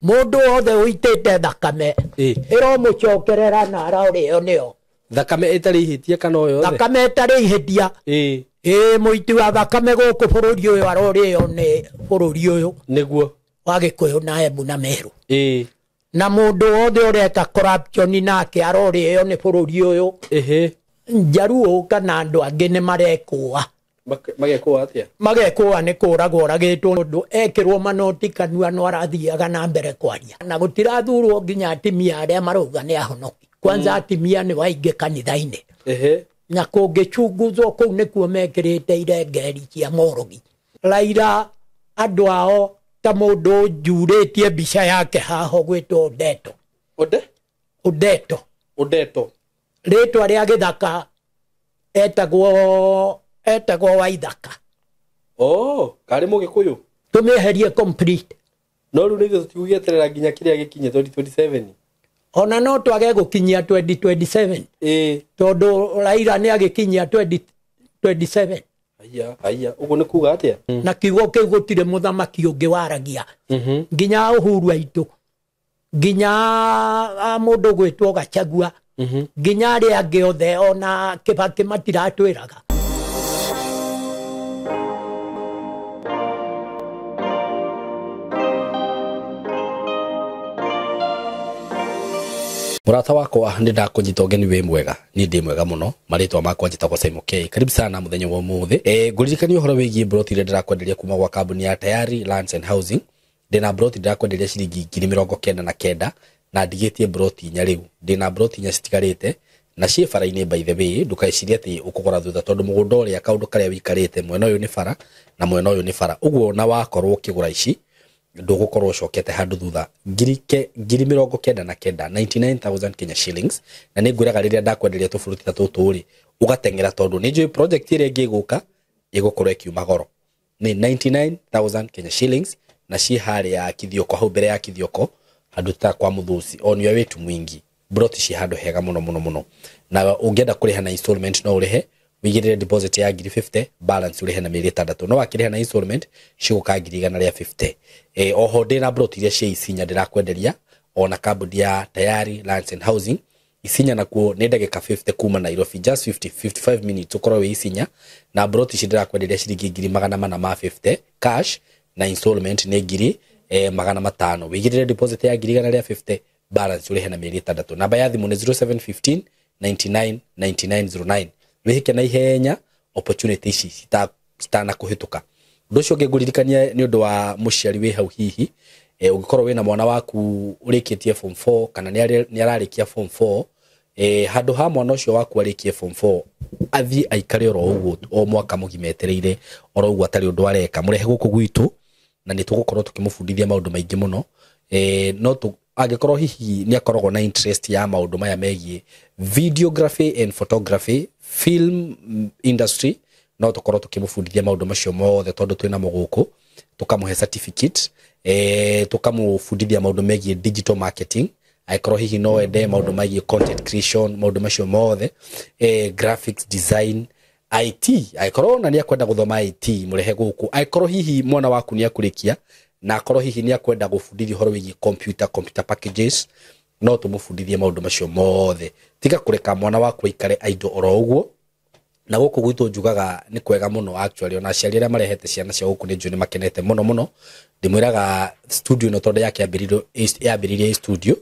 mundu othe uitite thakame iro mucokerera na arario nio thakame itari hitia kana oyo thakame itari hitia muiti wa thakame guku bururi uyu arorio ni bururi uyu niguo wa Gikuyu na Embu na Meru na mundu othe ureka corruption nake arorio ni bururi uyu Njaruo kana andu angi ni marekua magekwa atia magekwa ni kuragwo ragitwo ndu ekirwo manoti kanua no arathiaga na mbere kwaria na gutirathurwo nginya atimia aria maruga ni ahonoki kwanza atimia ni wainge kanitha-ini na kungichunguzwo kuu nikuo mekirite irengeri cia morogi Raila andu ao ta mundu njuritie mbica yake haho gwitwo Udeto ritwa ria githaka etagwo Waithaka kari Mugikuyu tumeherie complete no riu nithu tugieterera nginya kiria gikinye 2027 ona no twage gukinyia 2027 tondu Raila ni agikinyia 2027 aya ugo ni kuga atia na kiugo kiu gutire muthamaki ungi waragia nginya Uhuru aitu nginya mundu gwitwo Gachagua nginya ri angi othe ona Kibaki matiratwiraga Murata wakwa ndi ndakunyita ugeni wi mwega ni ndi mwega muno maritwa makwa njitagwo Simon K karibu sana muthenya wa umuthi nguririkania uhoro wigie broti ire ndirakwenderia kuma gwa kambuni ya Tayari Lands and Housing ndina broti ndirakwenderia ciringi 99 na ndigitie broti nya riu ndina broti nya citigarite na cie bara-ini by the way ndukaiciria ati ukugora thutha tondu mugunda uria kaundu karia wikarite mwena uyu ni bara na mwena uyu ni bara uguo na wakorwo ukigura ici ndugukorwo ucokete handu thutha 99,000 Kenya shillings na ningwiraga riria ndakwenderia tuburuti ta tuturi ugatengera tondu ni njui project ire ngiguka igukorwo ikiuma goro ni 99,000 Kenya shillings na ci hari ya Kithioko hau mbere ya Kithioko handu ta kwa Muthusi onyo wetu mwingi broti ci handu hega muno na ungienda kuriha na installment no urihe wigirire deposit ya 50 balance urihe na mieri 6 no wakiriha na installment ciguka 150 oho ndina broti iria cia Isinya ndirakwenderia ona kambuni ya Tayari Lands and Housing Isinya nakuo ni ndagika 50 kuma Nairobi just 55 minutes ukorwo wi Isinya na broti ci ndirakwenderia ciringi 450 cash na installment ni 500 wigirire deposit ya 150 balance urihe na mieri 6 namba ya thimu ni 0715 99 9909 wihike na ihenya opportunity ici citana kuhituka nducio ngiguririkania ni undu wa muciari wi hau hihi ugikorwo wina mwana waku urikitie form 4 kana ni ararikia form 4 handu ha mwana ucio waku arikie form 4 athi aikare oro uguo o mwaka mugimetereire oro uguo atari undu areka murehe guku gwitu na ni tugukorwo tukimufundithia maundu maingi muno no tu agikorwo hihi ni akoragwo na interest ya maundu maya megie videography and photography film industry no tukorwo tukimufundithia maundu macio mothe tondu twina muguku tukamuhe certificate tukamufundithia maundu megie digital marketing aikorwo hihi no ende maundu megie content creation maundu macio mothe graphics design IT aikorwo na ni akwenda guthoma IT murehe guku aikorwo hihi mwana waku ni akurikia na akorwo hihi ni akwenda gufundithia horo wigi computer packages no tumufundithie maundu macio mothe tiga kureka mwana waku ikare idle oro uguo na guku gwitu njugaga ni kwega muno actually ona aciari aria marehete ciana cia guku ni njuni makenete muno ndimwiraga studio no tondu yake yambiririe studio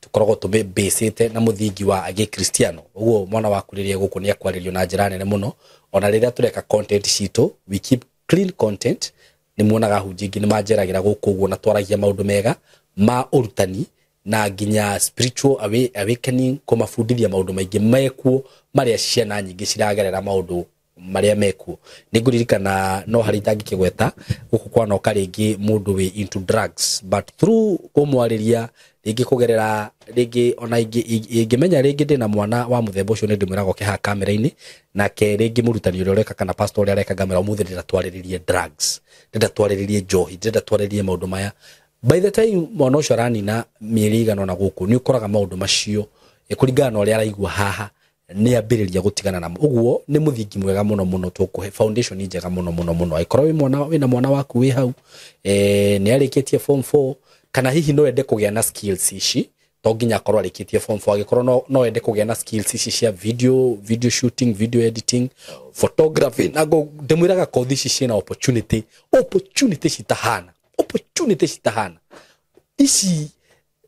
tukoragwo tumebasite na muthingi wa agi Cristiano uguo mwana waku riria guku ni akwaririo na njira nene muno ona riria tureka content citu we keep clean content ni muonaga hunjingi ni manjeragira guku uguo na twaragia maundu mega ma urutani na nginya spiritual awakening kumafundithia maundu maingi mekuo maria ciana nyingi ciragerera maundu maria mekuo ninguririkana no hari tangikigweta guku kwana okaringi mundu wi into drugs but through kumwariria ringi kugerera ringi ona ingimenya ringi ndina mwana wa muthemba ucio ni ndimwiraga ke ha kamera-ini na ke ringi murutani uria ureka kana pastor uria areka kamera umuthi ndatwariririe drugs ndatwariririe njohi ndatwariririe maundu maya by the time mwana ucio aranina mieri igana na guku ni ukoraga maundu macio kuringana na uria araigua haha ni ambiriria gutigana na uguo ni muthingi mwega muno tukuhe foundation njega muno aikorwo wi mwana wina mwana waku wi hau ni arikitie form 4 kana hihi no ende kugea na skills ici to nginya korwo arikitie form 4 agikorwo no ende kugea na skills ici cia video shooting, video editing, photography, nago ndemwiraga kothi ici ciina opportunity citahana ici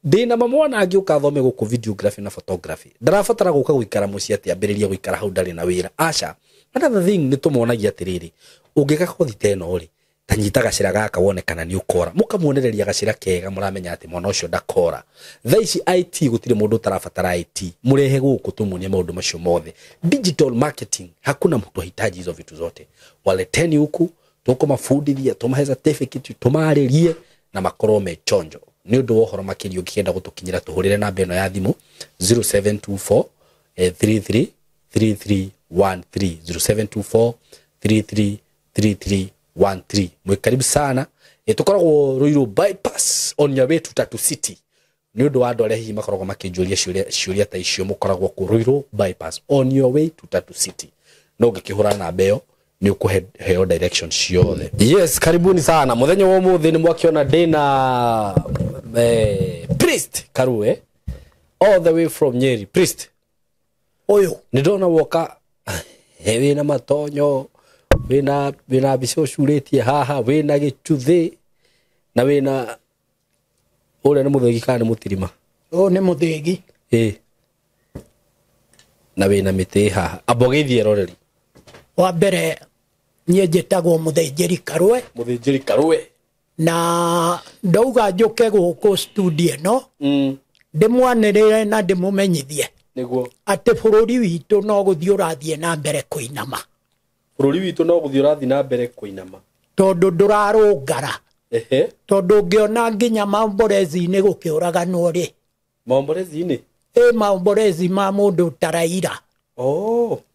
ndina mamwana angiuka thome guku videography na photography ndarabatara guka guikara muci ati ambiriria guikara hau ndari na wira aca. Another thing ni tumuonagia atiriri ungika kothi teno ri tanyita gacira gaka wone kana ni ukora mukamuonereria gacira kega muramenya ati mwana ucio ndakora thaici IT gutire mundu tarabatara IT murehe guku tumuonie maundu macio mothe. Digital marketing hakuna mtu hitaji hizo vitu zote, waleteni huku tukumafundithia tumahe certificate tumaririe na makorwo mechonjo ni undu wohoro makiri ukienda gutukinyira tuhurire namba eno ya thimu 0724 33 3313 0724 33 3313. Mwikaribu sana. Tukoragwo Ruiru bypass on your way to Tatu City. Ni undu wa andu aria hihi makoragwo makinjuria ciuria ta icio mukoragwo ku Ruiru bypass on your way to Tatu City. No ngikihura na mbeo ni ukuheo direction ciothe. Yes, karibuni sana. Muthenya wa umuthi ni mwakiona ndina Priest Karue all the way from Nyeri. Priest Oyo ni ndona woka wina matonyo wina bicio curetie haha wina gichuthi na wina ule ni muthegi kana mutirima ni muthegi na wina miti haha abogithie roreri wa mbere nie njitagwo Muthinjiri Karue na ndauga njuke guku studio no ndimwanirire na ndimumenyithie niguo ati bururi witu no guthii urathie na mbere kuinama tondu ndurarungara tondu ngiona nginya mamborezi ni gukiuraganwo ri mamborezi ma mundu taraira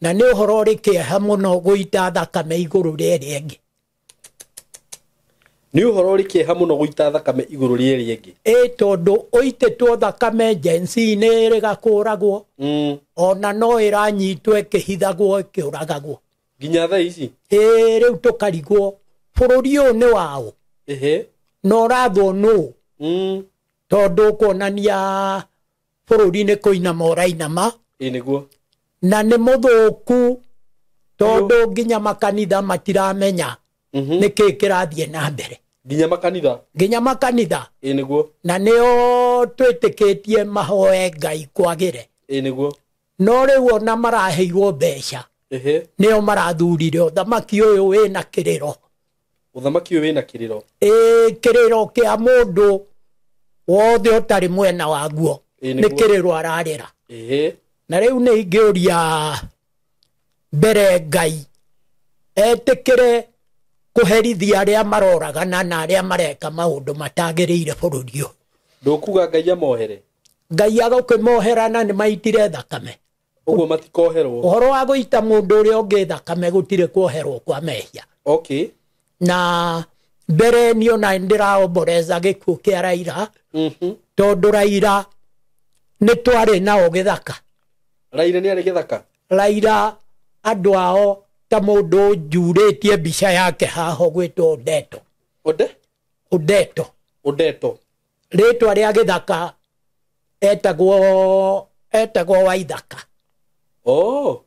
na ni uhoro ri kieha muno guita thakame iguru riri engi tondu uititwo thakame jensi ni ri gakuragwo ona no iranyitwo ikihithagwo ikiuragagwo ginya tha ici riu tukarigwo bururi uyu ni wao no rathwo no tondu kuonania bururi ni kuinama urainama niguo na ni muthuku tondu nginya makanitha matiramenya niki kirathie na mbere nginya makanitha niguo na nio twitikitie mahoe Ngai kwagire niguo no riu ona maraheirwo mbeca nio marathurire uthamaki uyu wina kiriro kiriro kia mundu wothe utari mwena waguo ni kiriro ararira na riu ni ingiuria mbere Ngai etikire kuherithia aria maroragana na aria mareka maundu matagiriire bururi uyu ndukuga Ngai amohere Ngai agukimoherana ni maitire thakame uguo matikoherwo uhoro wa guita mundu uria ungi thakame gutire kuoherwo kwa mehia na mbere ni ona ndiraomboreza gikuo kia Raila tondu Raila ni twari nao githaka Raila andu ao ta mundu njuritie mbica yake haho gwitwo Udeto ritwa ria githaka etagwo Waithaka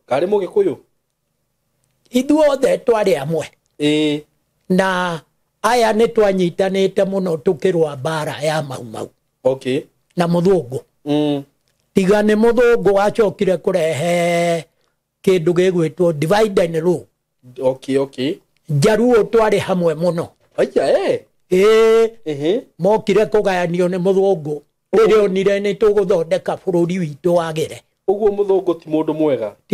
kari mugikuyu ithuothe twari amwe na aya ni twanyitanite muno tukirwa bara ya mau na muthungu tiga ni muthungu acokire kurehe kindu gigwitwo divide and rule Jaruo twari hamwe muno mokire kugayanio ni muthungu ririo nire ni tuguthondeka bururi witu wagire uguo muthungu ti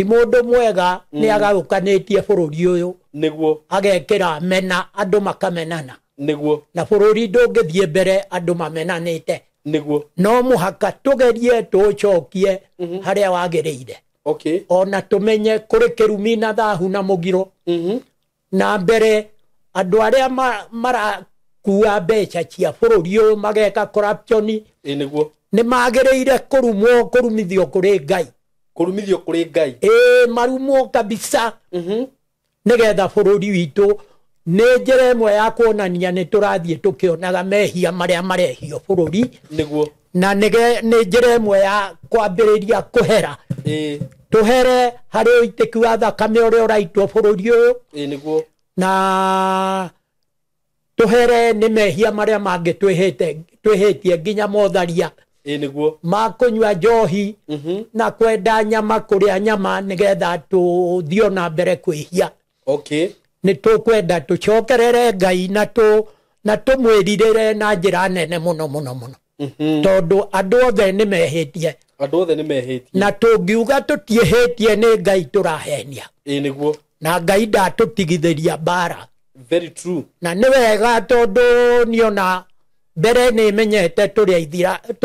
mundu mwega ni agaukanetie bururi uyu niguo agekira mena andu makamenana niguo na bururi ndungithie mbere andu mamenanite niguo no muhaka tugerie tucokie haria wagiriire ona tumenye kuri kirumi na thahu na mugiro na mbere andu aria marakua mbeca cia bururi uyu mageka corruption niguo ni magiriire kurumithio kuri Ngai marumwo kabisa nigetha bururi witu nä njä ĩmwe ya kuonania nä tå rathiä tå kä onaga mehia marä a marehio bå rå ri na nä njä ra ĩmwe ya kwambä rä ria kå hera tå here harä å itä ki wa thakame å rä a å raitwo bå rå ri å yå na tå here nä mehia marä a mangä twä hä tie nginya motharia ma kå nyua njohi na kwenda nyama kå rä a nyama nä getha tå thiå na mbere kwä hia nä tå kwenda tå cokerere Ngai na tå mwä rirä na njä ra nene må no må no må no tondå andå othe nä mehä tie na tå ngiuga tå tiähä tie nä Ngai tå rahenia na Ngai ndatå tigithä ria mbara na nä wega tondå nä ona mbere nä menyete tå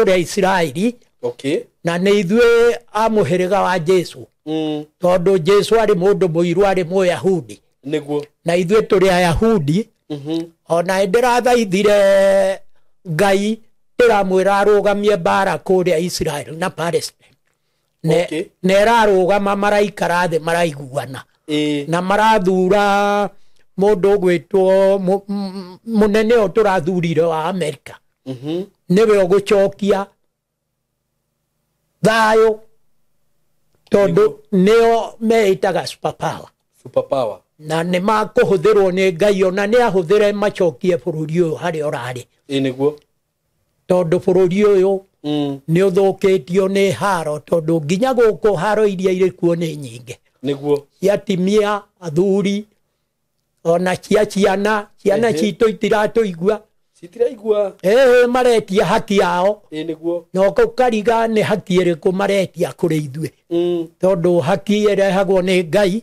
rä a Isiraeli na nä ithuä a må hä rä ga wa Jesu tondå Jesu arä må ndå må iru arä må Yahudi na ithuä tå rä Ayahudi ona ndä rathaithire Ngai ä ramwä ra arå gamie mbara kå rä a Israel na Palestine na ä rarå gama maraikara thä maraiguana na marathura må ndå å gwä two må nene å tå rathurire wa Amerika nä we å gå cokia thayå tondå nä o meitaga superpower na nä makå hå thä rwo nä Ngai ona nä ahå thä re macokie bå rå ri å yå harä a å rarä tondå bå rå ri å yå nä å thå kä tio nä haro tondå nginya gå kå haro iria irä kuo nä nyingä cia atimia athuri ona cia ciana citå itiratå igua maretia haki yao na å kariga nä haki ä rä kå maretia kå rä ithuä tondå haki ä rehagwo nä Ngai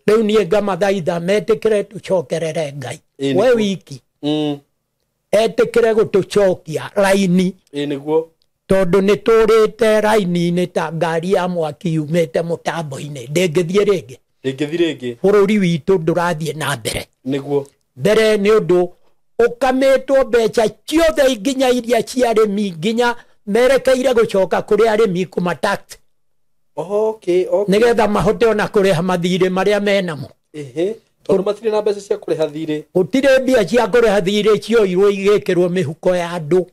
rä u niä ngamathaitha metä kä re tå cokerere Ngai we wiki etä kä re gå tå cokia raini tondå nä tå rä te raini-inä ta ngari ya mwaki yumä te må tambo-inä ndä ngä thiä rä ngä bå rå ri witå ndå rathiä na mbere mbere nä å ndå å two mbeca ciothe nginya iria cia arä mi nginya merekeire gå coka kå rä arä mi kå matax nä getha mahote ona kå rä ha mathirä marä a menamo gå tirä mbia cia kå rä ha thirä cioirwo igä kä rwo mä huko ya andå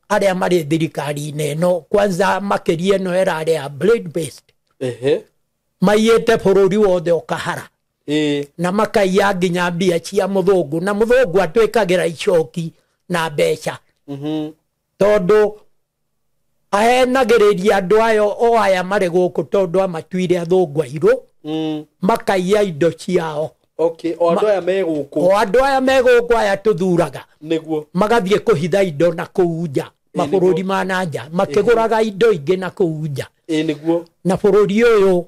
arä a marä thirikari-inä ĩno kwanza makä ria ä no ärarä ya maiyä te bå rå ri wothe å kahara na makaiya nginya mbia cia må thångå na må thångå atwä kagä ra icoki na mbeca tondå ahenagä rä ria andå ayo o aya marä gå kå tondå amatuire athångå airå makaiya indo ciao o andå aya me gå kå aya tå thuraga magathiä kå hitha indo na kå u nja mabå rå ri ma na nja makä gå raga indo ingä na kå u nja na bå rå ri å yå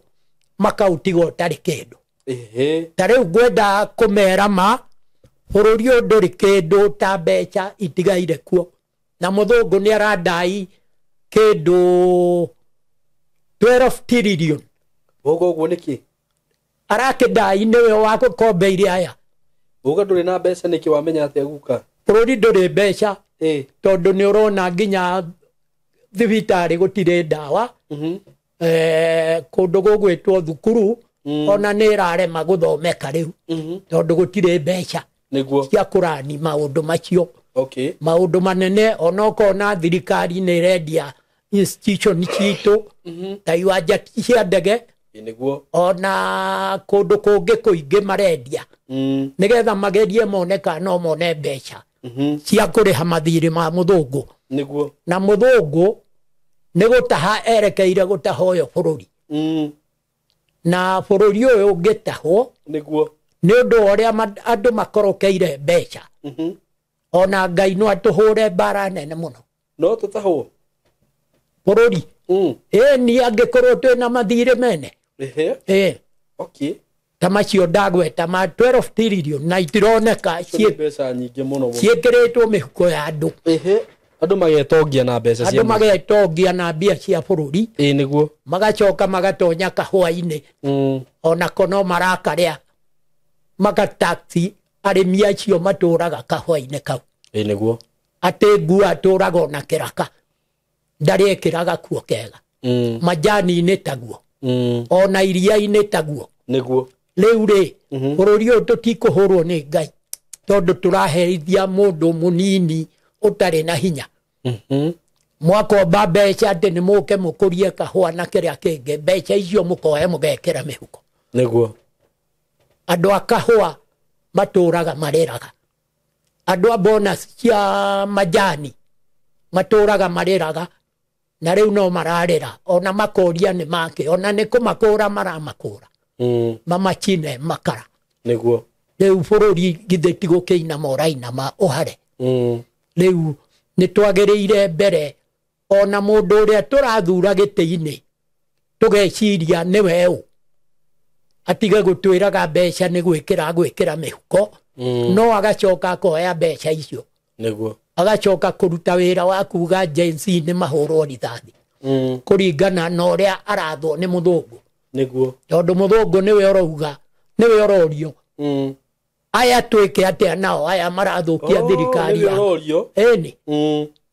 makautiga å tarä kä ndå ta rä u ngwenda kå mera ma bå rå ri å ndå rä kä ndå ta mbeca itigaire kuo na må thångå nä arandai kä ndå 12 trillion guo nä kä arakä ndai nä we wa gå kombeire aya uga ndå rä na mbeca nä kä wamenya atä aguka bå rå ri ndå rä mbeca tondå nä å rona nginya thibitarä gå tirä ndawa kå ndå gå gwä two thukuru ona nä ĩrarema gå thomeka rä u tondå gå tirä mbeca cia kå rani maå ndå macio maå ndå manene onakona thirikari nä ĩrendia institution citå ta iwanja cia ndege ona kå ndå kå ngä kå ingä marendia nä getha magerie moneka no mone mbeca cia kå rä ha mathirä ma må thångå na må thångå nä gå taha erekeire gå taha å yå bå rå ri na bå rå ri å yå å ngä tahwo nä å ndå wa å rä a andå makorokeire mbeca ona Ngai no atå hå re mbara nene må no no tå tahwo bå rå ri ni angä korwo twä na mathirä mene ta macio ndagweta ma 12 trillion na itironeka ciä kä rä two mä huko ya andå andå magetongia na mbeca andå magetongia na mbia cia bå rå ri niguo magacoka magatonya kahũa-inĩ onako no marakarĩa magataxi arĩmi acio matũraga kahũa-inĩ kau niguo atĩ ngua atũraga ona kĩraka ndarĩ ĩkĩraga kuo kega majani-inĩ taguo ona iria-inĩ taguo niguo Rĩu rĩ bũrũri ũyũ tũtikũhũrwo nĩ Ngai tondũ tũraherithia mũndũ mũnini ũtarĩ na hinya. Mwakomba mbeca atĩ nĩ mũke mũkũrie kahũa na kĩrĩa kĩngĩ, mbeca icio mũkoe mũgekĩra mĩhuko. Nĩguo. Andũ a kahũa matũraga marĩraga. Andũ a bonus cia majani matũraga marĩraga, na rĩu no mararĩra, ona makoria nĩ make, ona nĩ kũmakũra maramakũra. Mamachine makara. Nĩguo. Rĩu bũrũri githĩ ti gũkĩinama ũrainama ũhare. Rĩu nĩ twagĩrĩire mbere ona mũndũ ũrĩa tũrathura gĩtĩ-inĩ tũgeciria nĩwe ũ, atige gũtwĩraga mbeca nĩ gwĩkĩra mĩhuko, no agacoka akoya mbeca icio. Nĩguo. Agacoka kũruta wĩra wa kuga Gen Z nĩ mahũrwo rithathi kũringana na ũrĩa arathwo nĩ mũthũngũ. Nĩguo. Tondũ mũthũngũ nĩwe ũrauga, nĩwe ũrorio aya twĩke atĩa nao aya marathũkia thirikari yao. Ĩni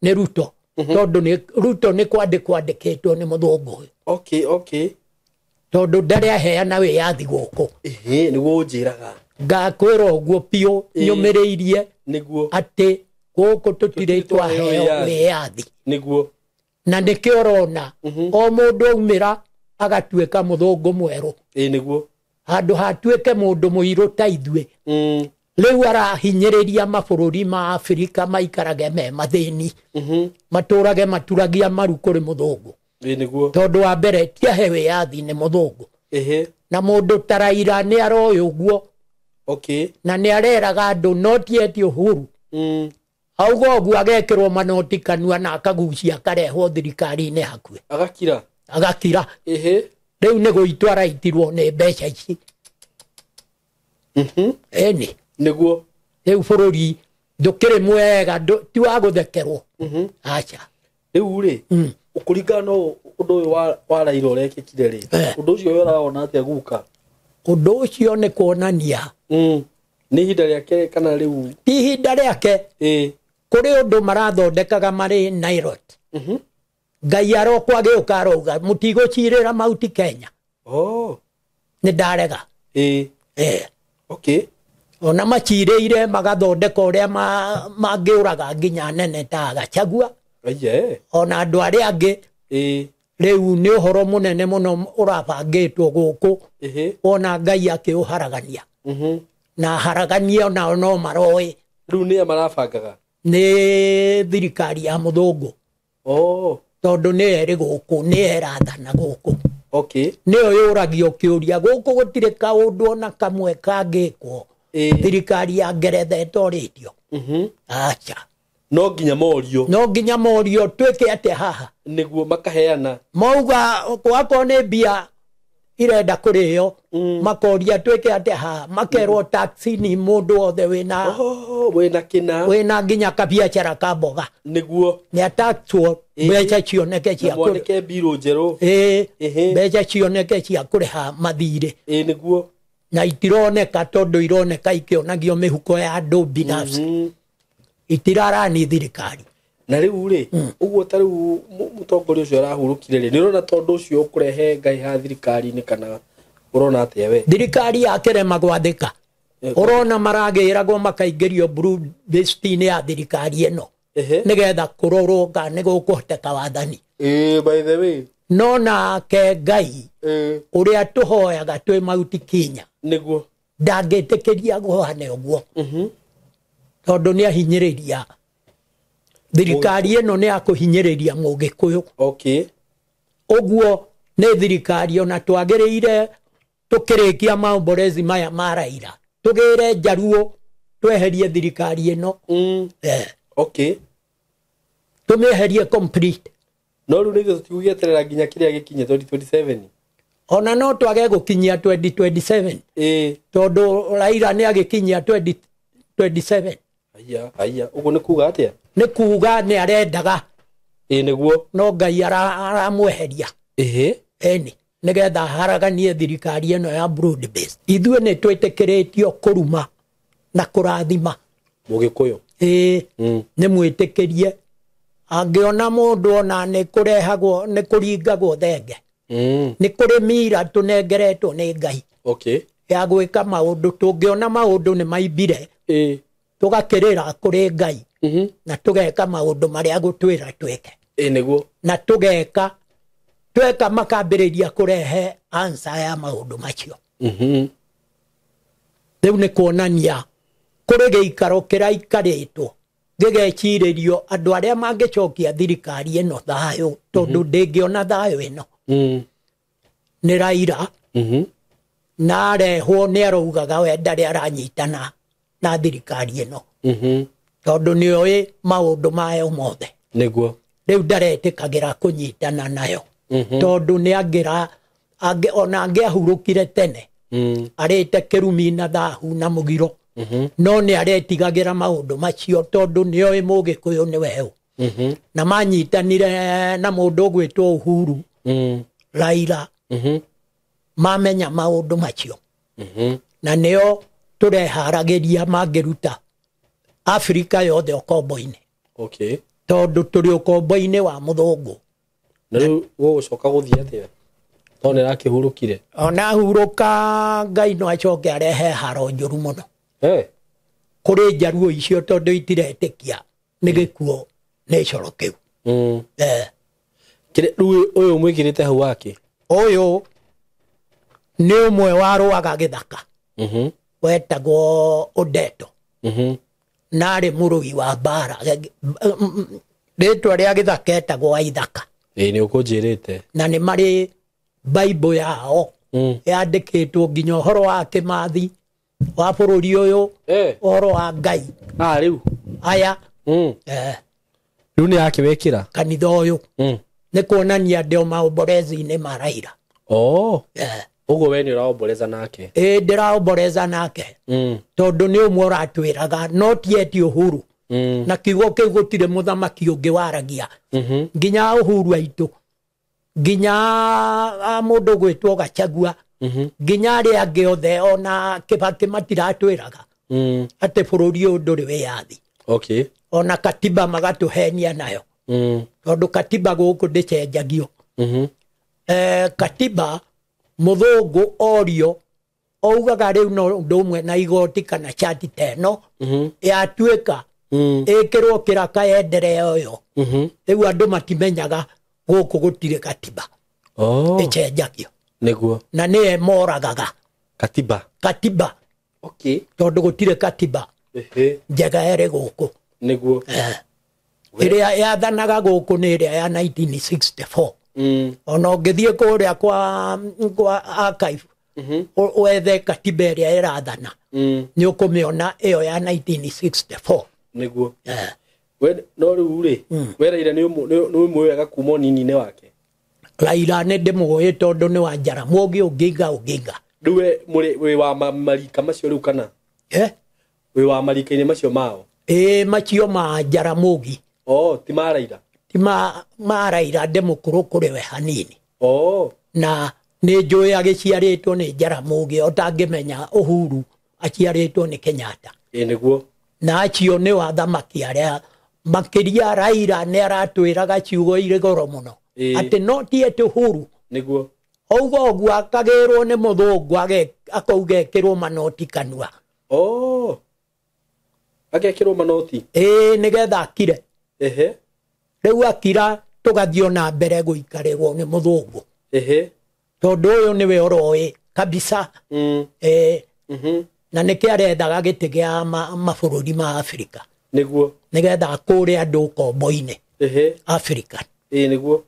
nĩ Ruto, tondũ Ruto nĩ kwandĩkwo nĩ mũthũngũ ũyũ. Okay. Tondũ ndarĩ aheana wĩyathi gũkũ. Nĩguo ũnjĩraga. Ngakwĩra ũguo biũ nyũmĩrĩirie atĩ gũkũ tũtirĩ twaheo wĩyathi. Nĩguo. Na nĩkĩo ũrona o mũndũ aumĩra agatuĩka mũthũngũ mwerũ. Nĩguo. Handũ hatuĩke mũndũ mũirũ ta ithuĩ. Rĩu arahinyĩrĩria mabũrũri ma Afrika maikarage me mathĩni, matũrage maturagia maru kũrĩ mũthũngũ. Nĩguo. Tondũ wa mbere tiahe wĩyathi nĩ mũthũngũ. Na mũndũ ta Raila nĩ aroĩ ũguo. Na nĩ areraga andũ no tieti Uhuru. Auga ũguo agekĩrwo manoti kanua na akagucia akarehwo thirikari-inĩ hakuhĩ. Agakira. Rĩu nĩ gũitwo araitirwo nĩ mbeca ici. Ĩni. Nĩguo. Rĩu bũrũri ndũkĩrĩ mwega, ti wa gũthekerwo. Aca. Rĩu rĩ, ũkũringana no ũndũ ũyũ wa Raila ũrekĩkire rĩ, ũndũ ũcio we ũrawona atĩa guka? Ũndũ ũcio nĩ kuonania nĩ ihinda rĩake kana rĩu? Ti ihinda rĩake. Kũrĩ ũndũ marathondekaga marĩ Nairot. Ngai arokwa agĩũka arauga mũtigũcirĩra mauti Kenya. Nĩ ndarega. Ona macirĩire magathondeka ũrĩa mangĩũraga nginya nene ta Gachagua. Ona andũ arĩa angĩ. Rĩu nĩ ũhoro mũnene mũno ũrabangĩtwo gũkũ. Ona Ngai akĩũharagania. Na haragania onao no maroĩ. Rĩu nĩ marabangaga? Nĩ thirikari ya mũthũngũ. Tondũ nĩ erĩ gũkũ, nĩ erathana gũkũ. Nĩyo yũragio kĩũria gũkũ gũtirĩ kaũndũ ona kamwe kangĩkwo. Thirikari ya Ngeretha ĩtorĩtio. Aca. No nginya morio. No nginya morio twĩke atĩa haha. Nĩguo makaheana. Mauga gwakorwo nĩ mbia irenda kũrĩo, makoria twĩke atĩa haha. Makerwo taxi ni mũndũ wothe wĩna nginya kabiacara ka mboga. Nĩguo. Nĩ ataxwo mbeca cioneke cia kũrĩha. Mwandĩke mbirũ njerũ. Mbeca cioneke cia kũrĩha mathirĩ. Nĩguo. Na itironeka tondũ ironeka ikĩonagio mĩhuko ya andũ binafsi. Itirarani thirikari. Na rĩu rĩ, ũguo ta rĩu mũtongoria ũcio arahurũkire rĩ, nĩ ũrona tondũ ũcio ũkũrehe Ngai ha thirikari-inĩ kana ũrona atĩa we? Thirikari yakĩrema gwathĩka. Ũrona maragĩragwo makaingĩrio broad-based-inĩ ya thirikari ĩno. Nĩgetha kũrorwo kana nĩ gũkũhoteka wathani. By the way. No nake Ngai ũrĩa tũhoyaga twĩ mauti Kenya. Nĩguo. Ndangĩtĩkĩria guhane ũguo. Tondũ nĩ ahinyĩrĩria. Thirikari ĩno nĩ akũhinyĩrĩria Mũgĩkũyũ. Ũguo nĩ thirikari ona twagĩrĩire tũkĩrĩkia maombolezi maya ma Raila. Tũgĩre Njaruo tweherie thirikari ĩno. Tũmĩeherie complete. No rĩu nĩguo tũtigũgĩeterera nginya kĩrĩa gĩkinye 2027. Ona no twage gũkinyia 2027. Tondũ Raila nĩ agĩkinyia 2027. Ũguo nĩ kuga atĩa? Nĩ kuga nĩ arendaga. Nĩguo. No Ngai aramweheria. Ĩni. Nĩgetha haraganie thirikari ĩno ya broad based. Ithuĩ nĩ twĩtĩkĩrĩtio kũruma na kũrathima. Mũgĩkũyũ. Nĩ mwĩtĩkĩrie. Angĩona mũndũ ona nĩ kũrehagwo nĩ kũringagwo thenge. Nĩ kũrĩ mira tũnengeretwo nĩ Ngai. ya gwika maundu tungiona maundu ni maimbire tugakirira kuri Ngai na tugeka maundu maria gutwira tweke niguo na tugeka makambiriria kurehe answer ya maundu macio riu ni kuonania kuri giikaro kiraikarĩtwo gĩgecirĩrio andũ arĩa mangĩcokia thirikari ĩno thayũ tondũ ndĩngĩona thayũ ĩno nĩ Raila na arehwo nĩ araugaga we ndarĩ aranyitana na thirikari ĩno tondũ nĩoĩ maũndũ mayo mothe nĩguo rĩu ndaretĩkagĩra kũnyitana nayo tondũ nĩ ona angĩahurũkire tene arĩte kĩrumi na thahu na mũgiro no nĩ aretigagĩra maũndũ macio tondũ nĩoĩ Mũgĩkũyũ nĩ weũ na manyitanire na mũndũ ũgwĩtwo Uhuru Raila mamenya maũndũ macio na nĩo tũreharagĩria mangĩruta Afrika yothe ũkombo-inĩ tondũ tũrĩ ũkombo-inĩ wa mũthũngũ na rĩu gũgũcoka gũthiĩ atĩa tondũ nĩrakĩhurũkire ona hurũka Ngai no acoke arehe haro njũru mũno kũrĩ njaruo icio tondũ itiretĩkia nĩ gĩkuo nĩ icoro kĩu ũyũ mwĩkĩrĩte hau wake ũyũ nĩ ũmwe warũaga gĩthaka wetagwo Odeto na arĩ mũrũi wa mbara rĩtwa rĩa gĩthaka etagwo Waithaka nĩ ũkũnjĩrĩte na nĩ marĩ Bible yao yandĩkĩtwo nginya ũhoro wa Kĩmathi wa bũrũri ũyũ ũhoro wa Ngai rĩu aya rĩu nĩ yakĩwĩkĩra kanitha ũyũ nĩ kuonania ndĩ maombolezi-inĩ ma Raila ũguo we nĩ ũraomboleza nake ndĩraomboleza nake tondũ nĩ ũmwe ũratwĩraga no tieti Uhuru na kiugo kĩu gũtirĩ mũthamaki ũngĩ waragia nginya Uhuru aitũ nginya mũndũ gwĩtwo Gachagua nginya arĩa angĩ othe ona Kĩbakĩ matiratwĩraga atĩ bũrũri ũyũ ndũrĩ wĩyathi ona katiba magatũhenia nayo tondũ katiba gũkũ ndĩcenjagio katiba mũthũngũ orio ougaga rĩu no ũndũ ũmwe na igoti kana chati teno yatuĩka ĩkĩrwo kĩraka yenderea ũyo rĩu andũ matimenyaga gũkũ gũtirĩ katiba ĩcenjagio nĩguo na nĩye moragaga katiba tondũ gũtirĩ katiba njega ĩrĩ gũkũ nĩguo ĩrĩa yathanaga gũkũ nĩ ĩrĩa ya 1964 ona ũngĩthiĩ kũrĩa kwa archive wethe katiba ĩrĩa ĩrathana nĩ ũkũmĩona ĩyo ya 1964 nĩguo no rĩu rĩ we Raila nĩ ũmwĩwega kuma ũnini-inĩ wake Raila nĩ ndĩmũĩ tondũ nĩ wa Jaramogi Oginga rĩu wĩ wa marika macio rĩu kana wĩ wa marika-inĩ macio mao macio ma Jaramogi ti ma Raila ti ma Raila ndĩmũkũrũ kũrĩ we hanini na nĩ njũĩ agĩciarĩtwo nĩ Jaramogi ũtangĩmenya Uhuru aciarĩtwo nĩ Kenyatta nĩguo na acio nĩ wathamaki arĩa makĩria Raila nĩ aratwĩraga ciugo irĩ goro mũno atĩ no tieti Uhuru nĩguo auga ũguo akagĩrwo nĩ mũthũngũ akauga ekĩrwo manoti kanua agekĩrwo manoti nĩgetha akire rĩu akira tũgathiĩ na mbere gũikarĩrwo nĩ mũthũngũ tondũ ũyũ nĩwe ũroĩ kabisa na nĩkĩ arethaga gĩtĩ gĩa mabũrũri ma Afrika nĩguo nĩgetha akũre andũ ũkombo-inĩ Afrika nĩguo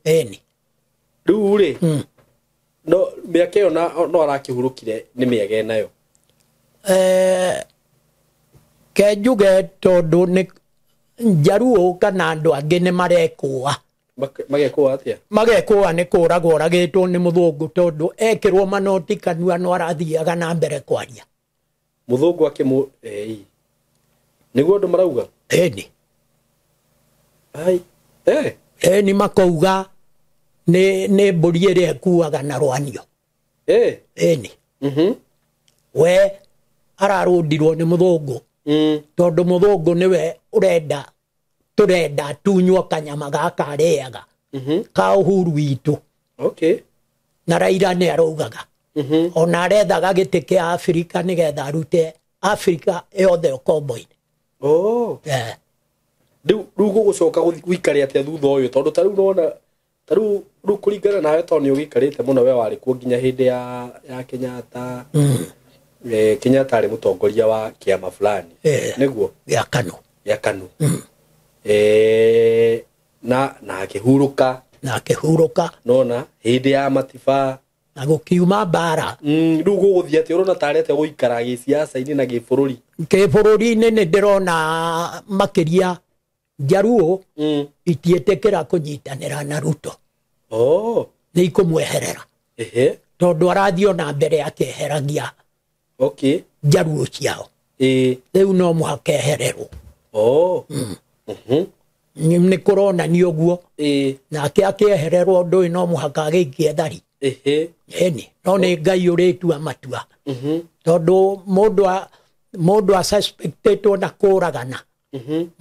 rĩu rĩ no mĩaka ĩyo no arakĩhurũkire nĩ mĩega nayo kenjuge tondũ nĩ njaruo kana andũ angĩ nĩ marekũa magekũa atĩa magekũa nĩ kũragwo ũragĩtwo nĩ mũthũngũ tondũ ekĩrwo manoti kanua no arathiaga na mbere kwaria mũthũngũ nĩguo andũ marauga ni makauga nĩ mbũri ĩrĩa ĩkuaga na rwanio we ararũndirwo nĩ mũthũngũ tondũ mũthũngũ nĩwe tũrenda tunywo kanyama gaka arĩaga ka Uhuru witũ na Raila nĩ araugaga ona arethaga gĩtĩ kĩa Afrika nĩgetha arute Afrika yothe ũkombo-inĩ. Rĩu gũgũcoka gũikare atĩa thutha ũyũ tondũ ta rĩu ũrona ta rĩu kũringana nawe tondũ nĩ ũgĩikarĩte mũno we warĩ kuo nginya hĩndĩ ya Kenyatta. Kenyatta arĩ mũtongoria wa kĩama fulani nĩguo gĩa KANU na akĩhurũka nona hĩndĩ ya Matiba na gũkiuma mbara. Rĩu gũgũthiĩ atĩ ũrona tarete gũikara gĩciaca-inĩ na gĩbũrũri-inĩ nĩ ndĩrona makĩria Jaruo itiĩtĩkĩra kũnyitanĩra na Ruto. Nĩ ikũmweherera tondũ arathiĩ ona mbere akeheragia Jaruo ciao. Rĩu no mũhaka ehererwo. Nĩ kũronania ũguo nake akĩehererwo ũndũ ũyũ no mũhaka agĩikie thari. No nĩ Ngai ũrĩtua matua tondũ mũndũ asuspectĩtwo na kũragana.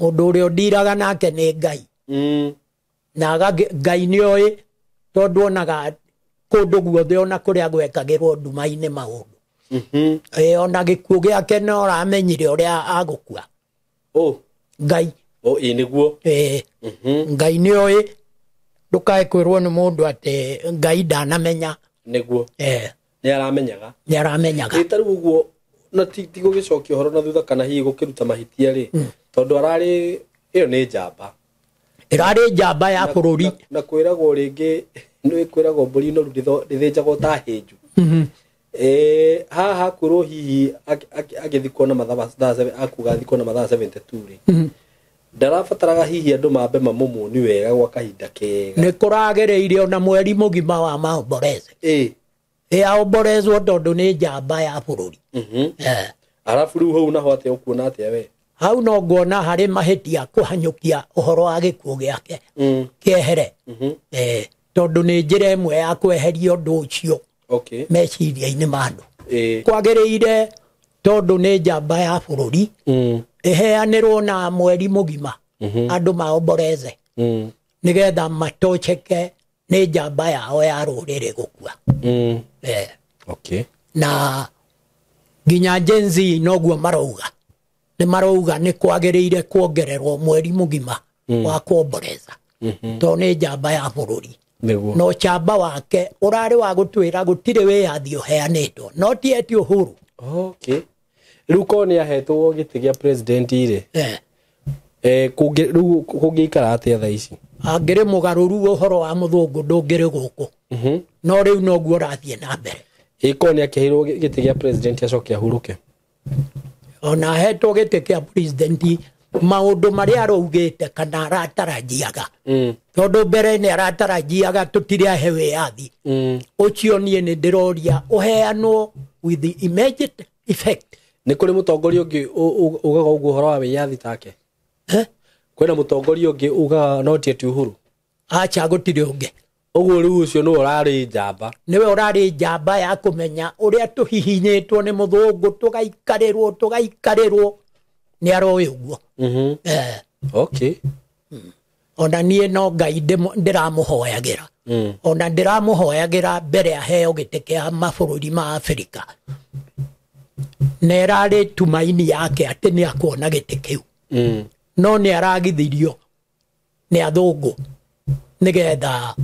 Mũndũ ũrĩa ũndiraga nake nĩ Ngai na Ngai nĩ oĩ tondũ onaga kũndũ guothe ona kũrĩa gwekagĩrwo nduma-inĩ maũndũ. Ona gĩkuũ gĩake no aramenyire ũrĩa agũkua Ngai. Nĩguo Ngai nĩ oĩ ndũkae kwĩrwo nĩ mũndũ atĩ Ngai ndanamenya. Nĩguo nĩ aramenyaga ta rĩu ũguo na ti gũgĩcokia ũhoro na thutha kana hihi gũkĩruta mahĩtia rĩ tondũ ararĩ ĩyo nĩ njamba ĩrarĩ njamba ya bũrũri na kwĩragwo rĩngĩ nĩ kwĩragwo mbũri noru rĩthĩnjagwo ta hĩnju. Haha kwĩrwo hihi agĩthikwo na mathaa akuga thikwo na mathaa 72 rĩ ndarabataraga hihi andũ mambe mamũmũni wega gwa kahinda kega. Nĩ kũragereire ona mweri mũgima wa maomboreze aomborezwo tondũ nĩ njamba ya bũrũri. Arabu rĩu hau naho atĩa ũkuona atĩa we? Hau no nguona harĩ mahĩtia kũhanyũkia ũhoro wa gĩkuũ gĩake kĩehere tondũ nĩ njĩra ĩmwe ya kweheria ũndũ ũcio meciria-inĩ ma andũ. Kwagĩrĩire tondũ nĩ njamba ya bũrũri ĩheanĩrwo na mweri mũgima andũ maomboreze nĩgetha matoceke nĩ njamba yao ya rũrĩrĩ gũkua. Na nginya Gen Z noguo marauga nĩ kwagĩrĩire kuongererwo mweri mũgima wa kuomboreza tondũ nĩ njamba ya bũrũri. No chamba wake ũrarĩ wa gũtwĩra gũtirĩ wĩyathi ũheanĩtwo no ti eti Uhuru. Rĩu korwo nĩ ahetwo gĩtĩ gĩa president rĩ rĩu kũngĩikara atĩa thaa ici? Angĩrĩ mũgarũru ũhoro wa mũthũngũ ndũngĩrĩ gũkũ no rĩu noguo ũrathiĩ na mbere. Korwo nĩ akĩheirwo gĩtĩ gĩa president acoke ahurũke? Ona ahetwo gĩtĩ kĩa president maũndũ marĩa araugĩte kana aratarajiaga tondũ mbere nĩ aratarajiaga tũtirĩ ahe wĩyathi ũcio niĩ nĩ ndĩroria ũheanwo with the immediate effect. Nĩ kũrĩ mũtongoria ũngĩ ugaga ũguo ũhoro wa wĩyathi take? Kwĩna mũtongoria ũngĩ ugaga no ti Uhuru? Acha gũtirĩ ũngĩ. Ũguo rĩu ũcio nĩwe ũrarĩ njamba? Nĩwe ũrarĩ njamba ya kũmenya ũrĩa tũhihinyĩtwo nĩ mũthũngũ tũgaikarĩrwo nĩ aroĩ ũguo. Ona niĩ no Ngai ndĩramũhoyagĩra ona ndĩramũhoyagĩra mbere aheo gĩtĩ kĩa mabũrũri ma Afrika nĩ ĩrarĩ tumaini yake atĩ nĩ akuona gĩtĩ kĩu no nĩ aragithirio nĩ athũngũ nĩgetha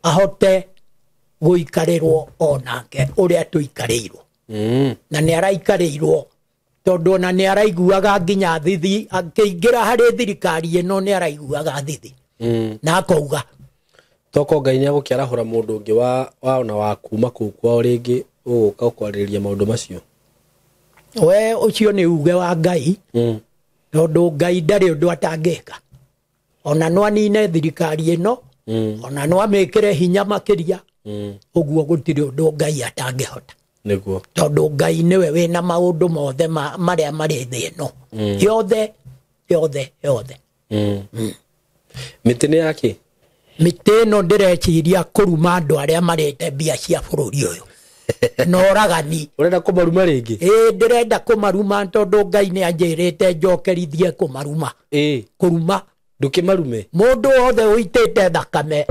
ahote gũikarĩrwo onake ũrĩa tũikarĩirwo na nĩ araikarĩirwo tondũ ona nĩ araiguaga nginya thithi akĩingĩra harĩ thirikari ĩno nĩ araiguaga thithi na akauga toko Ngai nĩ agũkĩarahũra mũndũ ũngĩ wa ona wa kuma kũu kwao rĩngĩ ũgũka ũkwarĩrĩria maũndũ macio. We ũcio nĩ uge wa Ngai tondũ Ngai ndarĩ ũndũ atangĩka ona no anine thirikari ĩno ona no amĩkĩre hinya makĩria ũguo gũtirĩ ũndũ Ngai atangĩhota. Nĩguo tondũ Ngai nĩwe wĩna maũndũ mothe marĩa marĩ thĩ ĩno yothe. Mĩtĩ nĩ yake? Mĩtĩ ĩno ndĩreciria kũruma andũ arĩa marĩte mbia cia bũrũri ũyũ na ũragani. Ũrenda kũmaruma rĩngĩ? Ndĩrenda kũmaruma tondũ Ngai nĩ anjĩrĩte njokerithie kũmaruma. Kũruma ndũkĩmarume? Mũndũ wothe ũitĩte thakame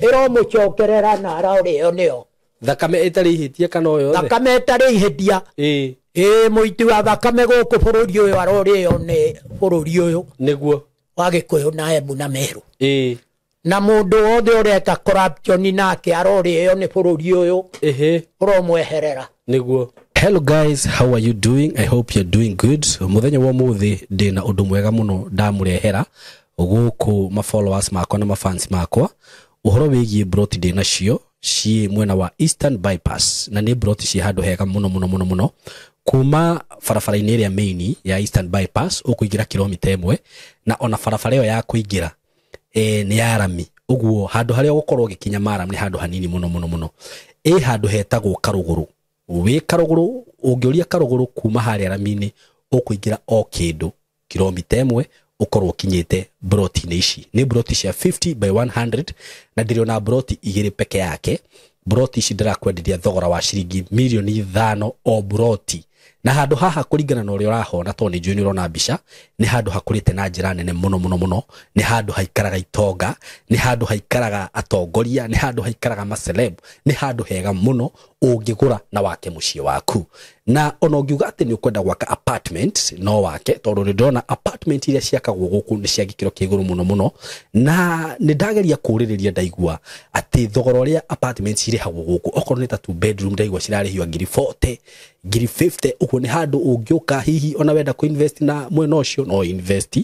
ĩromũcokerera na ararĩo nĩyo thakame itari hitie kana oyo thakame itari hitia muiti wa thakame guku bururi uyu arorio ni bururi uyu niguo wa Gikuyu na Embu na Meru na mundu wothe ureka corruption nake arorio ni bururi uyu uromweherera niguo. Hello guys, how are you doing? I hope you're doing good. Muthenya wa muthi ndina undu mwega muno ndamurehera guku ma followers makwa na ma fans makwa uhoro wigie broti ndina cio ci mwena wa Eastern Bypass na ni broti ci handu hega muno kuma farafara-ini ĩrĩa main ya Eastern Bypass ukuingira kilomita 1 na ona farafara ĩyo ya kuingira ni ya rami uguo handu haria gukorwo gikinya maram ni handu hanini muno handu hetagwo Karuguru. Wi Karuguru ungioria Karuguru kuma haria rami-ini ukuingira o kindu kilomita 1 ukorwo kinyite broti ici ni broti cia 50 by 100 na ndiriona broti igiri peke yake. Broti ici ndirakwenderia thogora wa ciringi milioni 5 o broti na handu haha kuringana na uria urahona to ni njui urona mbica ni handu hakurite na njira nene muno ni handu haikaraga itonga ni handu haikaraga atongoria ni handu haikaraga maceleb ni handu hega muno ungigura na wake mucie waku na ona ungiuga ati ni ukwenda gwaka apartment no wake tondu ni ndona apartment iria ciakagwo guku ni cia gikiro kiguru muno na ni ndageria kuririria ndaigua ati thogora uria apartments irihagwo guku okorwo ni ta 2 bedroom ndaigua cirarihio ngiri 40 ngiri 50 uko ni handu ungiuka hihi ona wenda ku invest na mwena ucio no invest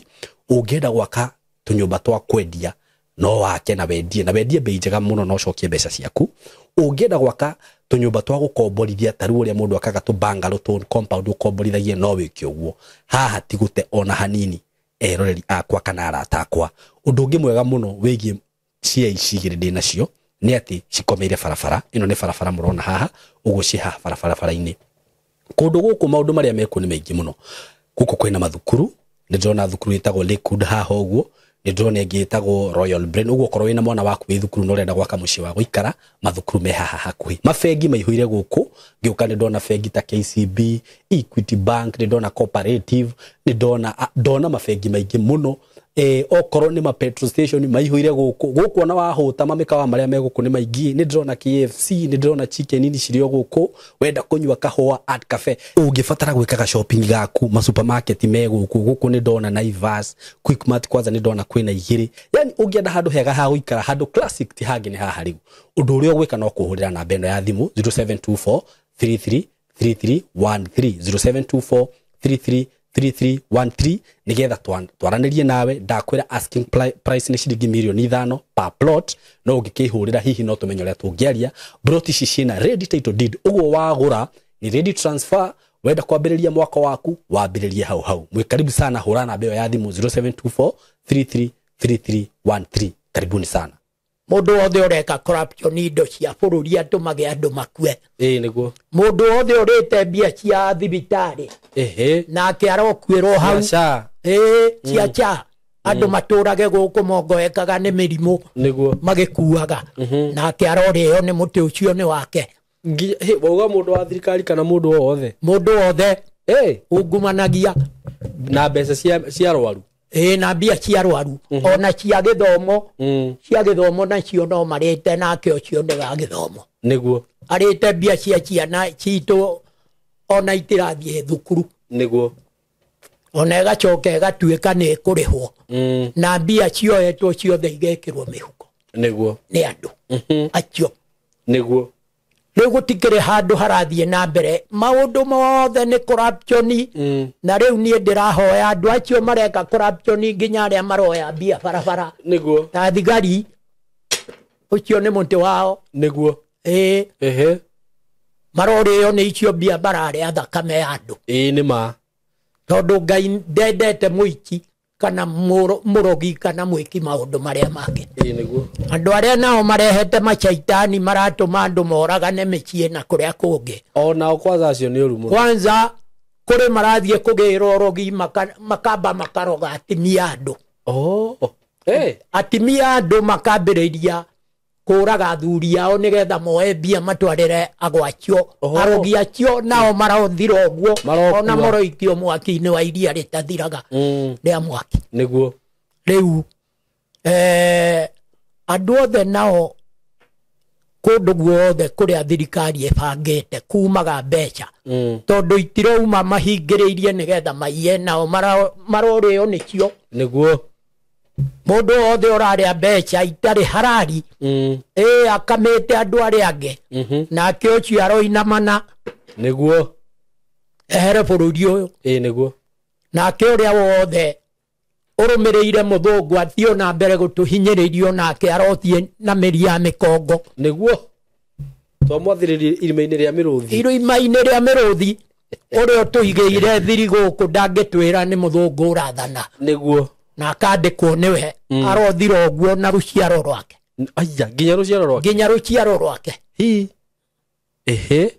ungienda gwaka tunyumba twa kwendia no wake na wendie bei njega muno no cokie mbeca ciaku ungienda gwaka tunyumba twa gukomborithia taru uria mundu akaga tu bungalow to compound ukomborithagie no wiki uguo haha tigute ona hanini eroreri akwa kana arata akwa undu ungi mwega muno wigie cia icigire ndina cio ni ati cikomeire farafara ino ni farafara murona haha uguo ci haha farafara-ini kundu guku maundu maria meku ni maingi muno guku kwina mathukuru ni ndona thukuru itagwo Lakewood haha uguo ni ndona ingi itagwo Royal Brain uguo korwo wina mwana waku wi thukuru no urenda gwaka mucie wa guikara mathukuru me haha hakuhi mafengi maihuire guku ngiuka ni ndona fengi ta KCB Equity Bank ni ndona Cooperative ni ndona mafengi maingi muno okorwo ni ma petrol station maihuire guku ona wahuta mamikawa maria me guku ni maingi ni ndona KFC ni ndona chicken nini cirio guku wenda kunywa kahua at cafe ungifatara gwikaga shopping gaku ma supermarket me guku ni ndona Naivas Quickmart kwanza ni ndona kwina igiri yani ungienda handu hega ha guikara handu classic ti hangi ni haha riu undu uria gwika no kuhurira na beno ya thimu 0724 33 3313 0724 3313 nigetha twaranirie nawe ndakwira asking price ni ciringi milioni 5 per plot no ungikihurira hihi no tumenyo ria tungiaria broti ici cina ready title deed uguo wagura ni ready transfer wenda kwambiriria mwako waku wambiririe hau mwikaribu sana hura na beo ya thimu 0724 3313 karibuni sana mundu wothe ureka corruption indo cia bururi atumage andu makue niguo mundu wothe urite mbia cia thibitari nake arokwirwo hau cia cha andu maturage guku mongoekaga ni mirimu niguo magikuaga nake arorio ni muti ucio ni wake wauga mundu wa thirikari kana mundu wothe ungumanagia na mbeca cia rwaru na mbia cia rwaru ona cia githomo nacio no marite nake ucio ni wa githomo niguo arite mbia cia ciana citu ona itirathie thukuru niguo ona igacoka igatuika ni kurihwo na mbia cioetwo ciothe igekirwo mihuko niguo ni andu acio niguo riu gutikire handu harathie na mbere maundu mothe ni corruption na riu nie ndirahoya andu acio mareka corruption nginya aria maroya mbia barabara niguo ta thigari ucio ni muti wao niguo marorio ni icio mbia bararia thakame ya andu ni ma tondu Ngai ndendete muiki kana murogi kana mwiki maundu maria make niguo andu aria nao marehete machaitani maratuma andu moragane micie na kuria kungi ona kwanza acio ni uru muno kwanza kuri marathie kugira urogi makamba makaroga atimia andu atimia andu makambiriria kuraga athuri ao nigetha moe mbia matwarire agwacio arogi acio nao marathira uguo ona moroikio mwaki-ini wa iria ritathiraga ria mwaki niguo riu andu othe nao kundu guothe kuria thirikari ebangite kumaga mbeca tondu itirauma mahingiriirie nigetha maiye nao marorio nikio niguo mundu wothe uraria mbeca itari harari akamite andu aria ange nake ucio aroinamana niguo ehere bururi uyu niguo nake uria wothe urumireire muthungu athio na mbere gutuhinyiririo nake arothie na miri ya mikongo niguo twamwathiririe irima-ini ria miruthi uria utuigeire thiri guku ndangitwira ni muthungu urathana niguo na akandikwo niwe arothira uguo na ruciaro rwake aya nginya ruciaro rwake ehe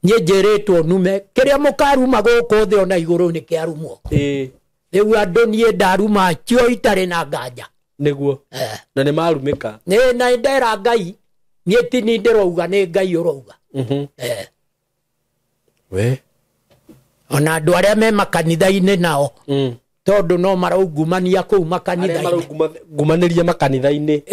nie njiritwo nume kiria mukaruma guku thi ona iguru ni kiarumwo riu andu nie ndaruma cio itari na nganja niguo na ni marumika na ndera Ngai nie tini ndirauga ni Ngai urauga we ona andu aria me makanitha-ini nao tondu no maraungumania kuu makanitha-ini ngumaniria makanitha-ini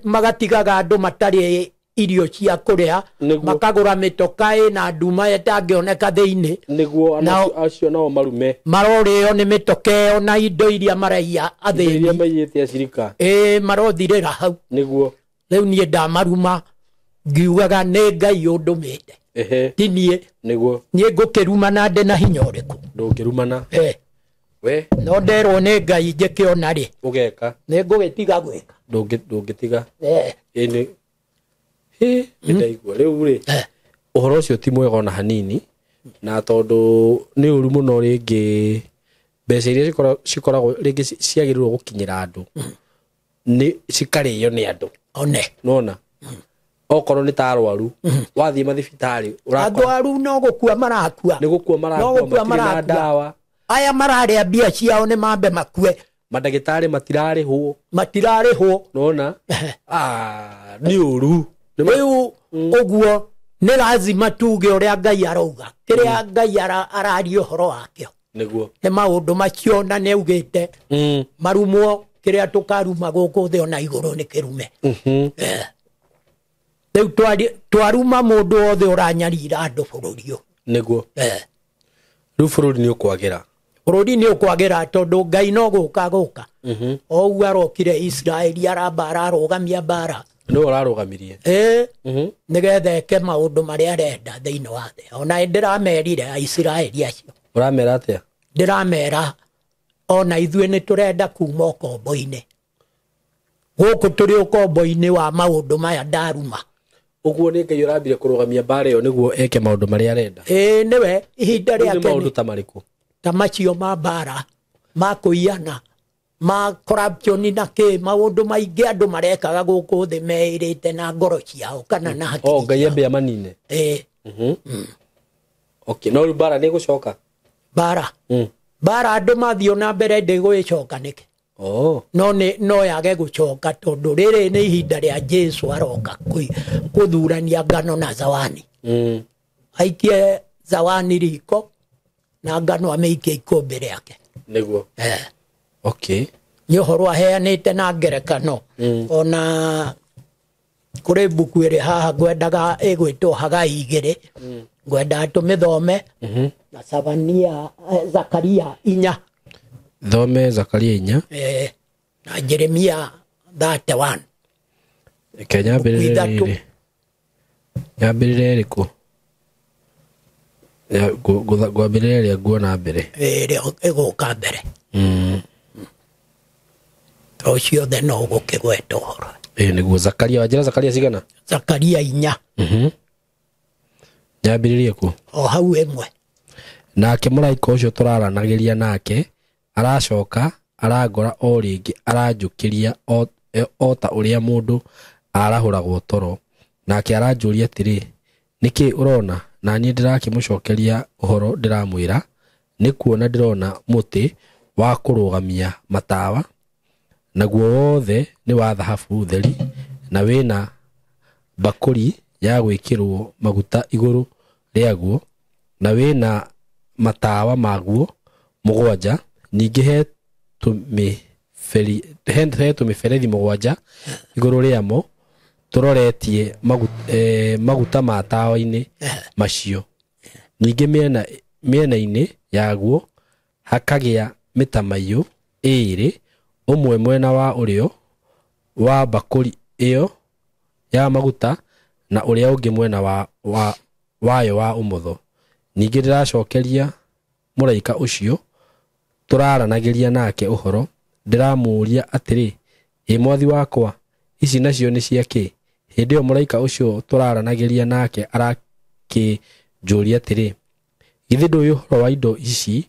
magatigaga andu matari irio cia kuria makagura mitoka na nduma etangioneka thiini niguo acio nao marume marorio ni mitoka na indo iria maraiya athini iria maiyete acirika marothirira hau niguo riu nie ndamaruma ngiugaga ni Ngai undumite tinie niguo nie ngukirumana ndi na hinya uriku ndungirumana we no nderwo ni Ngai ngikiona ri ugeka ni ngugitiga gwika ndungitiga ni ndaigua riu ri uhoro ucio ti mwega ona hanini na tondu ni uru muno ringi mbeca iria cikoragwo ringi ciagirirwo gukinyira andu ni cikario ni andu one nona okorwo ni tarwaru wathie mathibitari arwaru no gukua marakua ni gukua marakua matirĩ ndawa aya mararia mbia ciao ni mambe makue madagitari matirarihwo nona ni uru riu uguo ni lazima tuge uria Ngai arauga kiria Ngai araria uhoro wakio niguo ni maundu macio na ni ugite marumwo kiria tukaruma guku thi ona iguru ni kirume riu twaruma mundu wothe uranyarira andu bururi niguo riu bururi ni ukwagira tondu Ngai no guka oguo arokire Israeli arambara arugamia mbara no urarugamirie nigetha eke maundu maria arenda thiini wa thi ona ndiramerire Israeli acio uramera atia ndiramera ona ithue ni turenda kuma ukombo-ini guku turi ukombo-ini wa maundu maya ndaruma uguo ni Ngai urambire kurugamia mbara iyo niguo eke maundu maria arenda niwe ihinda riake ni maundu ta mariku ta macio ma mbara ma kuiyana ma corruption na ke maundu maingi andu marekaga guku thi meirite na ngoro ciao kana na hakiri Ngai embea manine okay no mbara ni gucoka mbara andu mathio na mbere ndigwicoka niki no yage gucoka tondu riri ni ihinda ria Jesu aroka kuthurania ngano na zawani aikie zawani riko na ngano ameikie ikumbi riake niguo okay ni uhoro aheanite na ngerekano ona kuri buku iri haha ngwendaga igwitwo Hagai 2 ngwenda tumithome na Zakaria 4 thome Zakaria 4 na Jeremia 31 Kenya nyambirire riku gwambirire ria nguona mbere iguka mbere ucio the no gukigweta uhoro niguo Zakaria wajira Zakaria cigana Zakaria 4 nyambiririe ku o hau emwe nake muraika ucio turaranagiria nake aracoka arangora o ringi aranjukiria o ta uria mundu arahuragwo toro nake aranjuria atiri niki urona na nie ndirakimucokeria uhoro ndiramwira ni kuona ndirona muti wa kurugamia matawa naguo wothe ni wa thahabu theri na wina bakuri ya gwikirwo maguta iguru riaguo na wina matawa maguo mugwanja ningi he tumiberethi mugwanja iguru riamo turoretie maguta ma tawa-ini macio ningi miena-ini yaguo hakagia mitamayo iri umwe mwena wa urio wa bakuri iyo ya maguta na uria ungi mwena wayo wa umotho ningi ndiracokeria muraika ucio turaranagiria nake uhoro ndiramuria atiri mwathi wakwa ici nacio ni ciake hindi yo muraika ucio turaranagiria nake arakinjuria atiri githi nduyu uhoro wa indo ici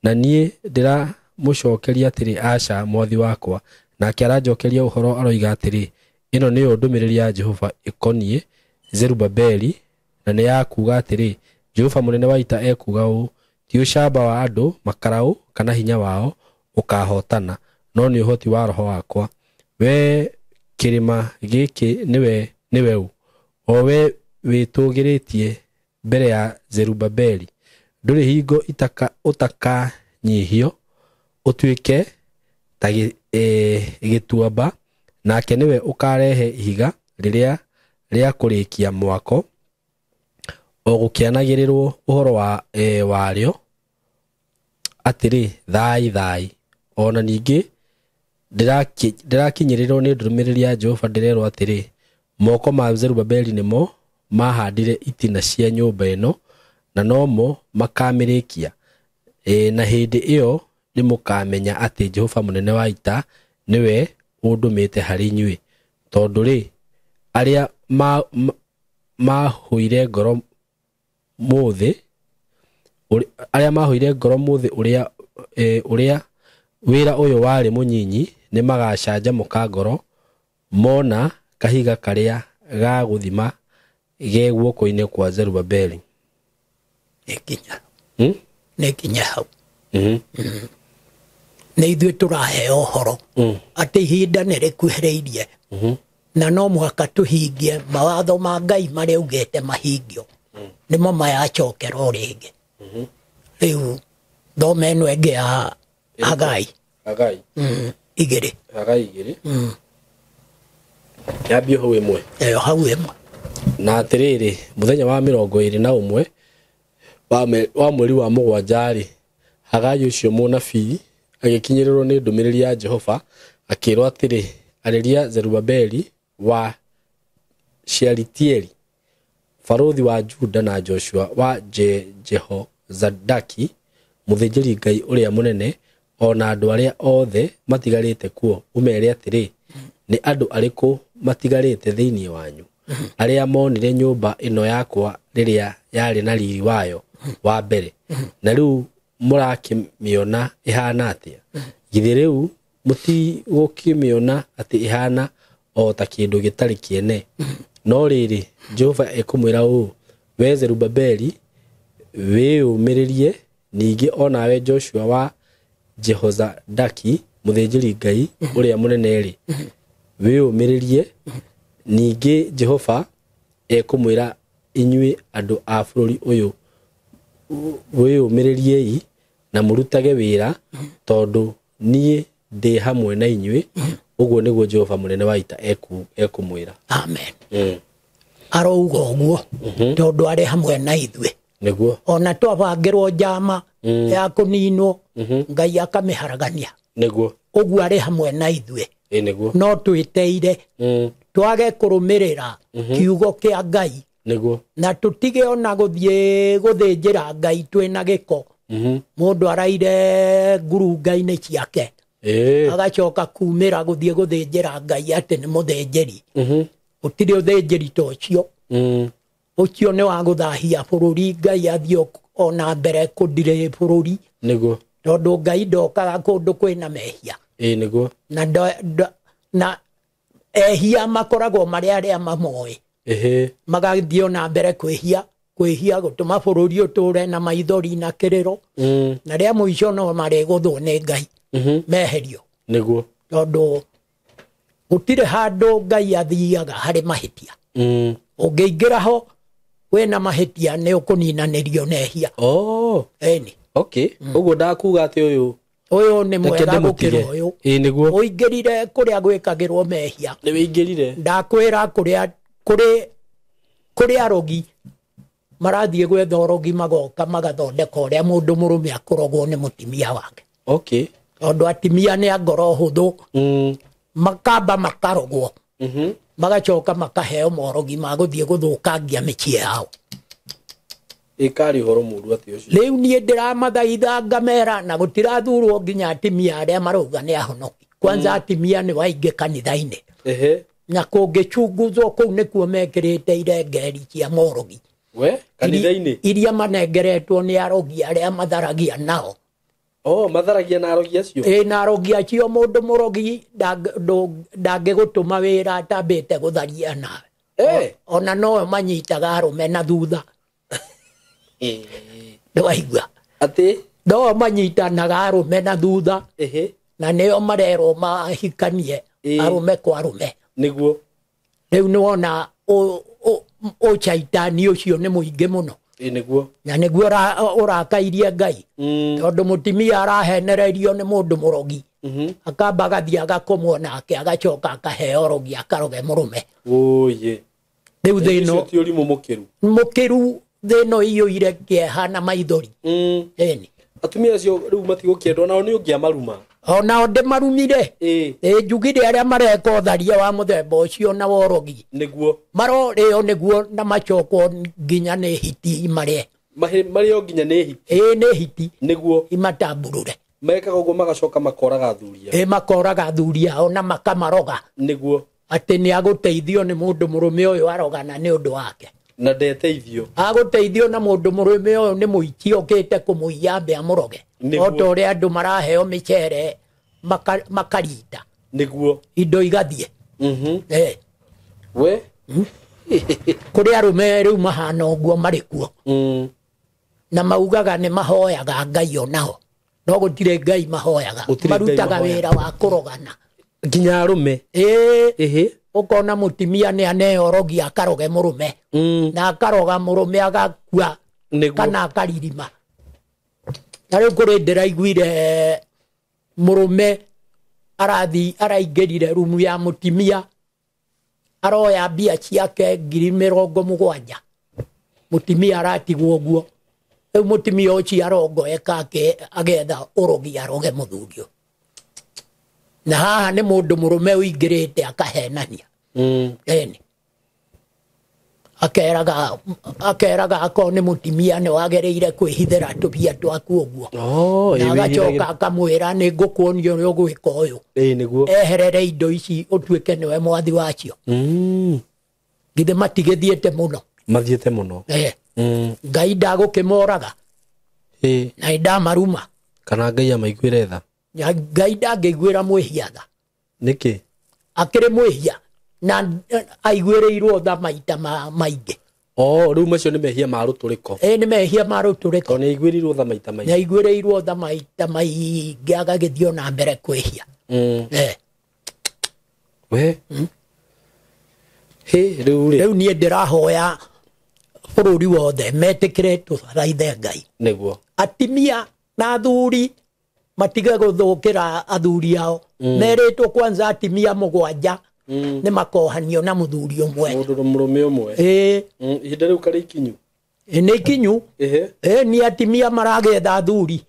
na nie ndiramucokeria atiri aca mwathi wakwa nake aranjokeria uhoro aroiga atiri ino niyo ndumiriri ya Jehova ikonie Zerubabeli na ni ya kuga atiri Jehova munene wa ita ekuga u ti ucamba wa andu makarau kana hinya wao ukahotana no ni uhoti wa roho wakwa we kirima giki niwe u owe witugiritie mbere ya Zerubabeli nduri hingo utaka nyihio utuike ta gituamba nake niwe ukarehe ihiga riria kurikia mwako ogukianagirirwo uhoro wa wario atiri thai ona ningi ndirakinyirirwo ni ndumiriri ya Jehova ndirerwo atiri moko ma Zerubabeli nimo mahandire itina cia nyumba ino na nomo makamirikia na hindi iyo nimukamenya ati Jehova munene wa ita niwe undumite hari nyui tondu ri aria mahuire ngoro muthi uria wira uyu wari munyinyi ni magacanja mukangoro mona kahiga karia ga guthima ge guoko-ini kwa Zerubabeli nekinya hau na ithuĩ tũrahe ũhoro atĩ ihinda nĩ rĩkuhĩrĩirie na no mũhaka tũhingie mawatho ma Ngai marĩa augĩte mahingio nĩmo mayacokerwo rĩngĩ rĩu thome ĩno ĩngĩ ya Hagai igĩrĩ yambio hau ĩmwe hau ĩmwe na atĩrĩrĩ mũthenya wa 21 wa mweri wa mũgwanja Hagai ucio mũnabii agikinyirirwo ni ndumiriri ya Jehova akirwo atiri ariria Zerubabeli wa Shealtieli farodhi wa Juda na Joshua wa Jehozadaki muthinjiri Ngai uria munene ona andu aria othe matigarite kuo umere atiri ni andu ariku matigarite thiini wanyu aria monire nyumba ino yakwa riria yari na riri wayo wa mbere na riu murakimiona ihana atia githi riu mutigukimiona ati ihana o ta kindu gitari kiene no riri Jehova ekumwira u we Zerubabeli wiyumiririe ningi onawe Joshua wa Jehozadaki muthinjiri Ngai uria munene ri wiyumiririe ningi Jehova ekumwira inyui andu a bururi uyu wiyumiririe na murutage wira tondu nie ndi hamwe na inyui uguo niguo Jehova munene wa ita ekumwira amen arouga uguo tondu ari hamwe na ithuĩ niguo ona twabangirwo njama ya kuninwo Ngai akamiharagania niguo uguo ari hamwe na ithuĩ niguo no twiteire twage kurumirira kiugo kia Ngai niguo na tutige ona guthie guthinjira Ngai twina giko mundu araire ngurunga-ini ciake agacoka kumira guthie guthinjira Ngai ati ni muthinjiri utire uthinjiri ta ucio ucio ni wa guthahia bururi Ngai athio ona mbere kundire bururi niguo tondu Ngai ndokaga kundu kwina mehia niguo na ehia makoragwo mari aria mamoe magathio na mbere kwihia gutuma bururi uture na maithori na kiriro na ria muico no mareguthwo ni Ngai meherio niguo tondu gutire handu Ngai athiaga hari mahitia ungiingira ho wena mahitia ni ukuninanirio nehia eni okay uguo ndakuga ati uyu Uyu ni mwega gukira uyu niguo uingirire kuria gwikagirwo mehia ni wingirire ndakwira kuri arogi marathie gwetha urogi magoka magathondeka uria mundu murume akoragwo ni mutimia wake okay tondu atimia ni angoro huthu makamba makarogwo magacoka makaheo morogi maguthie guthukangia micie yao ikari horo mundu ati ucio riu nie ndiramathaitha ngamera na gutirathurwo nginya atimia aria marauga ni ahonoki kwanza atimia ni waingi kanitha-ini na kungicunguzwo kuu nikuo mekirite irengeri cia morogi we kanitha-ini iria manengeretwo ni arogi aria matharagia nao matharagia na arogi acio na arogi acio mundu murogi ndangigutuma wira atambite gutharia nawe ona no manyitaga arume na thutha ndwaigua ati no manyitanaga arume na thutha na nio marerwo mahikanie arume kwa arume niguo riu niwona ucaitani ucio ni muingi muno niguo na niguo urakairie Ngai tondu mutimia arahenererio ni mundu murogi akamba agathie agakomwo nake agacoka akaheo rogi akaroge murume oye riu thino ti urimu mukiru thino iyoire kieha na maithori eni atumia acio riu matigukendwo nao ni ungia maruma ona onde marumire njugire aria mareka utharia wa muthemba ucio na worogi niguo maroreo niguo na macokwo nginya ni hiti imarie mario nginya ni hiti ni hiti niguo imatamburure mekaga uguo magacoka makoraga thuria makoraga thuria ao na makamaroga niguo ati ni aguteithio ni mundu murume uyu arogana ni undu wake na ndeteithio aguteithio na mundu murume uyu ni muiki okite kumuia mbe amuroge oto ria andu maraheo michere makarita niguo indo igathie we kuri arume riu mahana uguo marikuo na maugaga ni mahoyaga Ngai onao no gutire Ngai mahoyaga marutaga wira wa kurogana nginya arume ukona mutimia ni aneorogi akaroge murume na akaroga murume agakua kana akaririma na riu kuri ndiraiguire murume araingirire rumu ya mutimia aroya mbia ciake 70,000 mutimia aratigwo guo riu mutimia ucio arongoeka agetha urogi aroge muthurio na haha ni mundu murume uingirite akahenania eni akeraga ako ni mutimia ni wagereire kwihithira tubia twaku uguo na agacoka akamwira ni ngukuonia uria ugwika uyu niguo eherere indo ici utuike niwe mwathi wacio githe matigithiete muno mathiete muno Ngai ndagukimoraga na ndamaruma kana Ngai amaiguire tha Ngai ndangĩiguĩra mwĩhia tha niki akĩrĩ mwĩhia na aiguĩrĩirwo tha maita maingĩ riu macio nĩ mehia ma rũtũrĩko nĩ mehia ma rũtũrĩko nĩ aiguĩrĩirwo tha maita maingĩ aiguĩrĩirwo tha maita maingĩ agagĩthiĩ ona mbere kwĩhia we rĩu niĩ ndĩrahoya bũrũri wothe metĩkĩre tũthaithe Ngai nĩguo atimia na athuri matige guthukira athuri ao meritwo kwanza atimia 7 ni makohanio na muthuri umwe mundu murume umwe ihinda riu kari ikinyu ni ikinyu ni atimia maragetha athuri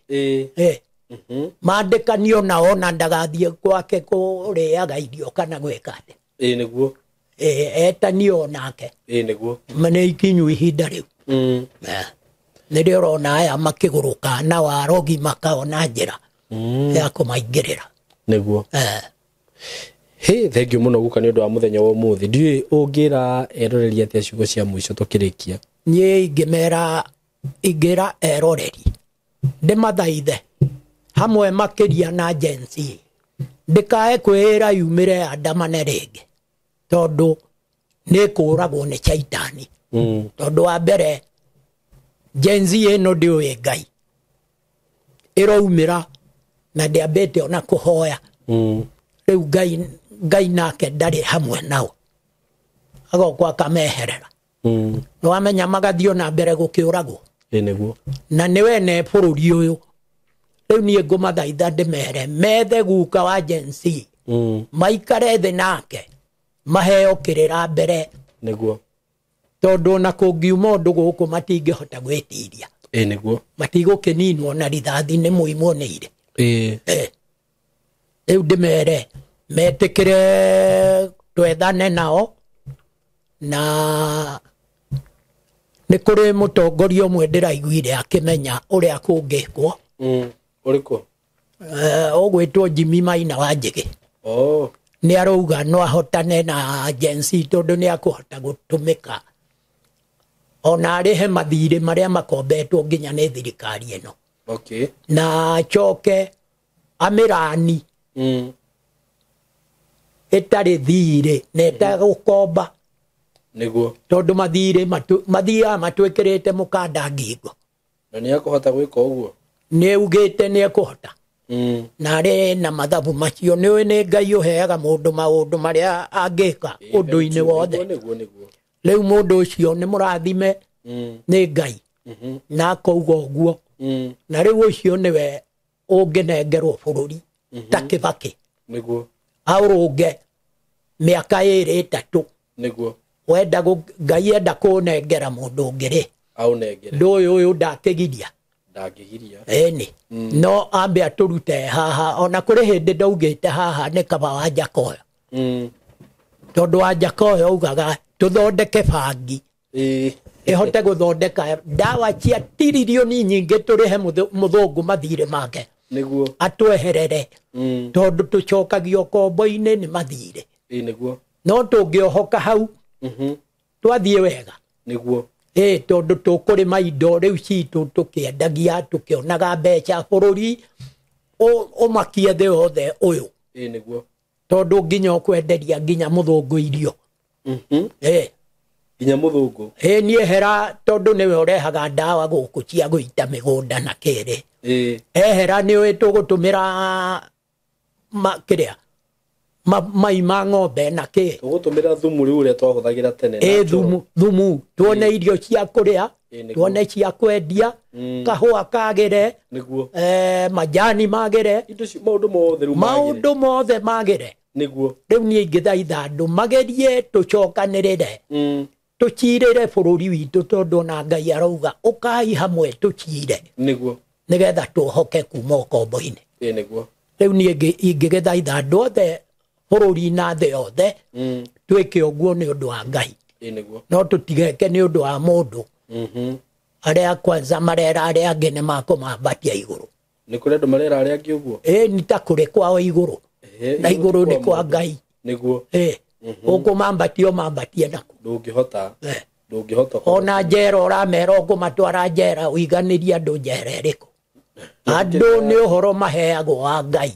mandikanio nao na ndagathie kwake kuriaga irio kana gwika ati niguo etanio nake niguo mane ikinyu ihinda riu nä urona aya makiguruka na warogi makaona njira ya kumaingirira niguo thengiå må no guka nä å ndå wa må thenya wa må thä ndiå å ngä ra eroreri atä ciugo cia må ico tå kä rä kia niä ingä ra eroreri ndä mathaithe hamwe makä ria na jensi ndikae kwä ra yumä re andamane rä ngä tondå nä kå ragwo nä caitani tondå wa mbere jensi ä no ndä å ä Ngai ä roumä ra na ndäambä te ona kå hoya rä u Ngai nake ndarä hamwe nao agokwo akameherera nä wamenya magathio na mbere gå kä å ragwo niguo na nä wene bå rå ri å yå riu nie ngumathaitha ndimere methe guka wa Gen Z maikare thĩ nake maheo kĩrĩra mbere nĩguo tondu na kungiuma undu guku matingihota gwitiria nĩguo matigũkĩninwo na rithathi nĩ mũimwo nĩ ire riu ndimere metikire twethane nao na nĩ kũrĩ mũtongoria ũmwe ndĩraiguire akĩmenya ũrĩa kũngĩkwo ũrĩkũ ũgwĩtwo Jimmy Maina wa Njĩgĩ nĩ arauga no ahotane na Gen Z tondũ nĩ akũhota gũtũmĩka ona arĩhe mathirĩ marĩa makombetwo nginya nĩ thirikari ĩno na acoke amĩrani ĩtarĩ thirĩ na ĩtagũkomba nĩguo tondu mathiaga matwĩkĩrĩte mũkanda ngingo na nĩ akũhota gwĩka ũguo nĩ ugĩte nĩ ekũhota na arĩ na mathabu macio nĩũĩ nĩ Ngai ũheaga mũndũ maũndũ marĩa angĩka ũndũ-inĩ wothe rĩu mũndũ ũcio nĩ mũrathime nĩ Ngai na akauga ũguo na rĩu ũcio nĩwe ũngĩnengerwo bũrũri ta Kĩbakĩ aũrũnge mĩaka ĩrĩ ĩtatũ wenda Ngai enda kũnengera mũndũ ũngĩ ndũĩ ũyũ ndakĩgiria ĩnĩ no ambe atũrute haha ona kũrĩ hĩndĩ ndaugĩte haha nĩ kaba wa Jakoyo tondũ wa Jakoyo augaga tũthondeke bangi ĩhote gũthondeka ndawa cia tiririoni nyingĩ tũrĩhe mũthũngũ mathirĩ make atweherere tondũ tũcokagio kombo-inĩ nĩ mathirĩ no tũngĩohoka hau twathiĩ wega tondũ tũkũrĩma indo rĩu citũ tũkĩendagia tũkĩonaga mbeca bũrũri ũmakie thĩ yothe ũyũ tondũ nginya ũkwenderia nginya mũthũngũ irio nginya mũthũngũ niĩ hera tondũ nĩwe ũrehaga ndawa gũkũ cia gũita mĩgũnda na kĩrĩ ehera nĩũĩ tũgũtũmĩra kĩrĩa mai ma ng'ombe na kĩ tũgũtũmĩra thumu rĩu ũrĩa twahũthagĩra tene thumu tuone irio cia kũrĩa tuone cia kwendia kahũa kagĩre majani magĩre maũndũ mothe magĩre rĩu niĩ ingĩthaitha andũ magerie tũcokanĩrĩre tũcirĩre bũrũri witũ tondũ ona Ngai arauga ũkai hamwe tũcire nĩgetha tũhoke kuma ũkombo-inĩ rĩu niĩ ingĩgĩthaitha andũ othe bũrũri na thĩ yothe twĩke ũguo nĩ ũndũ wa Ngai no tũtigeke nĩ ũndũ wa mũndũ arĩa kwanza marera arĩa angĩ nĩ makũmambatia igũrũ nĩ kũrĩ andũ marera arĩa angĩ ũguo nĩ ta kũrĩ kwao igũrũ na igũrũ nĩ kwa Ngai ũkũmambatia ũmambatie naku ndũngĩhota ona njera ũramera ũkũmatwara njera ũiganĩrie andũ njera ĩrĩkũ andũ nĩ ũhoro maheagwo wa Ngai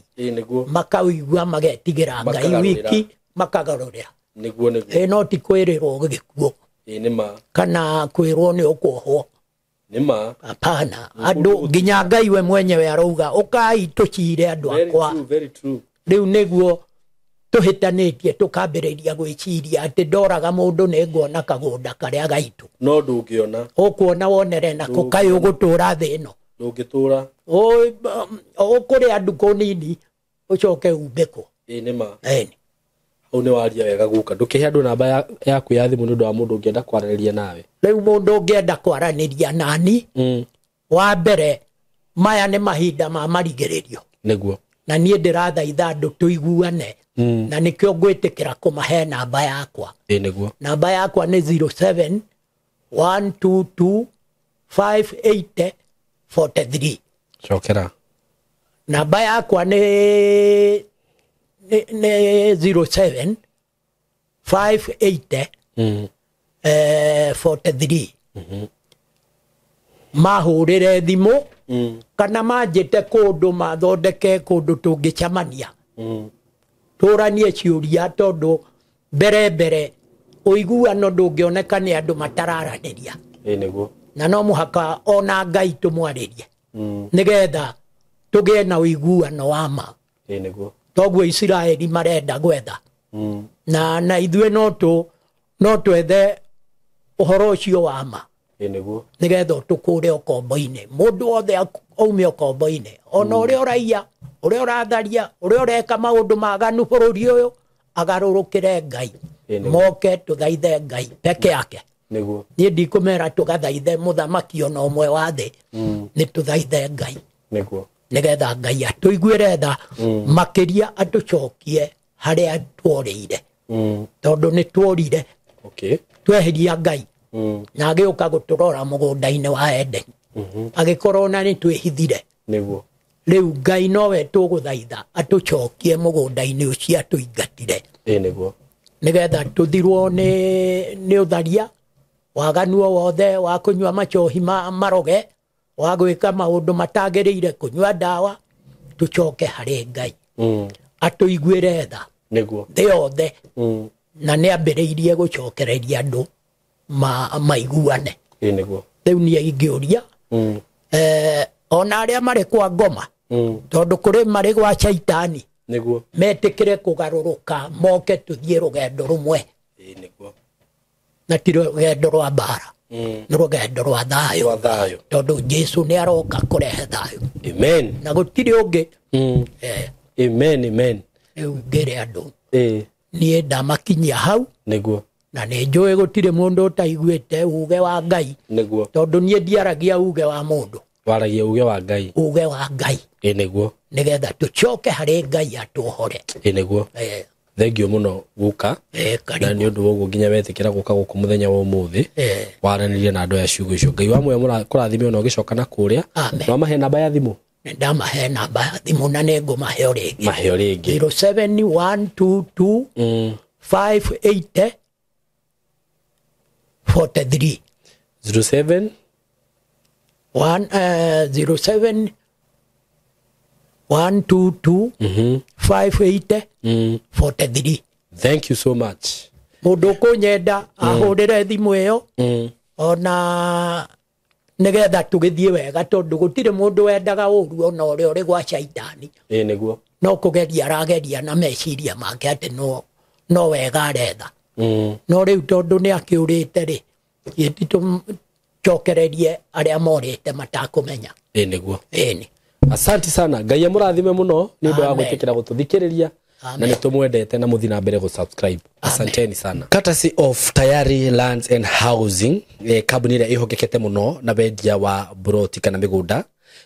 makawĩigua magetigĩra Ngai wiki makagarũrĩra no ti kwĩrĩrwo gĩkuũ kana kwĩrwo nĩ ũkuohwo hapana andũ nginya Ngai we mwenyewe arauga ũkai tũcire andũ akwa rĩu nĩguo tũhĩtanĩtie tũkambĩrĩria gwĩciria atĩ ndoraga mũndũ nĩ nguona kagũnda karĩa gaitũ no ndũngĩona ũkuona wonere nako kaĩ ũgũtũra thĩ ĩno ndũngĩtũra ũkũrĩ andũ kũnini ũcoke umbĩkwo hau nĩ waria wega guka ndũkĩhe andũ namba yaku ya thimũ nĩ ũndũ wa mũndũ ũngĩenda kwaranĩria nawe rĩu mũndũ ũngĩenda kwaranĩria nani wa mbere maya nĩ mahinda ma marigĩrĩrio nĩguo na niĩ ndĩrathaitha andũ tũiguane na nĩkĩo ngwĩtĩkĩra kũmahe namba yakwa nĩguo namba yakwa nĩ 07 122 580 43 cokera namba yakwa nĩ 07 580 43 mahũrĩre thimũ kana manjĩte kũndũ mathondeke kũndũ tũngĩcemania tũranie ciũria tondũ mbere ũiguano ndũngĩoneka nĩ andũ matararanĩria na no mũhaka ona Ngai tũmwarĩrie nĩgetha tũgĩe na ũiguano wa ma toguo Isiraeli marenda gwetha na ithuĩ no twethe ũhoro ũcio wa ma niguo nigetha tukure okombo-ini mundu othe aume okombo-ini ona uria uraia uria uratharia uria ureka maundu maganu bururi uyu agarurukire Ngai moke tuthaithe Ngai peke yake niguo nie ndikumera tugathaithe muthamaki ona umwe wa thi ni tuthaithe Ngai niguo nigetha Ngai atuiguire tha makiria atucokie haria tworire tondu ni tworire tweheria Ngai na agiuka guturora mugunda-ini wa Edeni agikorwo na ni twihithire niguo riu Ngai nowe tuguthaitha atucokie mugunda-ini ucio atuingatire niguo nigetha tuthirwo ni utharia waganu wothe wa kunywa machohi maroge wa gwika maundu matagiriire kunywa dawa tucoke hari Ngai atuiguire tha niguo thi yothe na ni ambiriirie gucokereria andu maiguane niguo riu nie ingiuria ona aria mari kwa ngoma tondu kuri mari gwa shaitani niguo metikire kugaruruka moke tuthie rugendo rumwe niguo na ti rugendo rwa mbara ni rugendo rwa thayo tondu Jesu ni aroka kurehe thayo amen na gutiri ungi amen riu ngire andu nie ndamakinyia hau niguo na ni njui gutiri mundu utaiguite uge wa Ngai niguo tondu nie ndiaragia uge wa mundu waragia uge wa Ngai niguo nigetha tucoke hari Ngai atuhore niguo thengio muno guka na ni undu woguo nginya wetikira guka guku muthenya wa umuthi waranirie na andu ya ciugo icio Ngai wamwe murathime ona ugicoka na kuria no mahe namba ya thimu ndamahe namba ya thimu na ni ngumahe ringi 07122580 43 07 07 122 580 43 thank you so much mundu kunyenda ahurire thimu iyo ona nigetha tugithie wega tondu gutire mundu wendaga uru ona uria uri gwa shaitani niguo no kugeria arageria na meciria make ati no wega aretha no riu tondu ni akiurite ri yetitu chokererie aria morite matakumenya niguo asante sana Ngai amurathime muno ni undu wa gwitikira gututhikiriria na nitumwendete na muthi na mbere go subscribe asanteni sana courtesy of Tayari Lands and Housing kambuni ria ihokekete muno na wendia wa broti kana migunda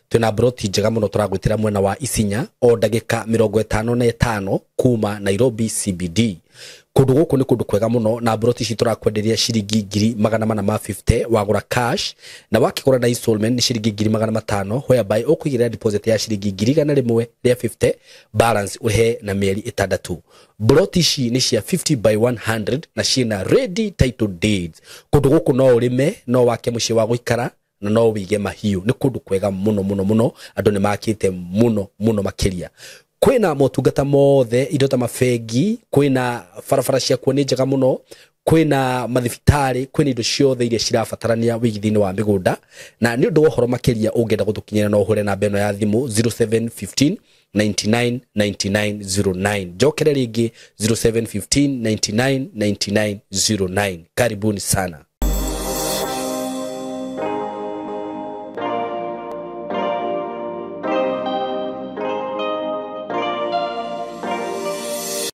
twina broti njega muno turagwitira mwena wa Isinya o ndagika 55 kuma Nairobi CBD kundu guku ni kundu kwega muno na broti ici turakwenderia ciringi 450 wagura cash na wakigura na installment ni ciringi 500 whereby ukuigira deposit ya ciringi 100 ria 50 balance uhe na mieri 6 broti ici ni cia 50 by 100 na ciina ready title deeds kundu guku no urime no wake muci wa guikara na no wige mahiu ni kundu kwega muno andu ni makite muno makiria kwina motungata mothe indo ta mafegi kwina farafara cia kuone njega muno kwina mathibitari kwina indo ciothe iria cirabatarania wigithini wa migunda na ni undu wohoro makiria ungenda gutukinyira no hure na beno ya thimu 0715 999909 jokere ringi 0715 999909 karibuni sana.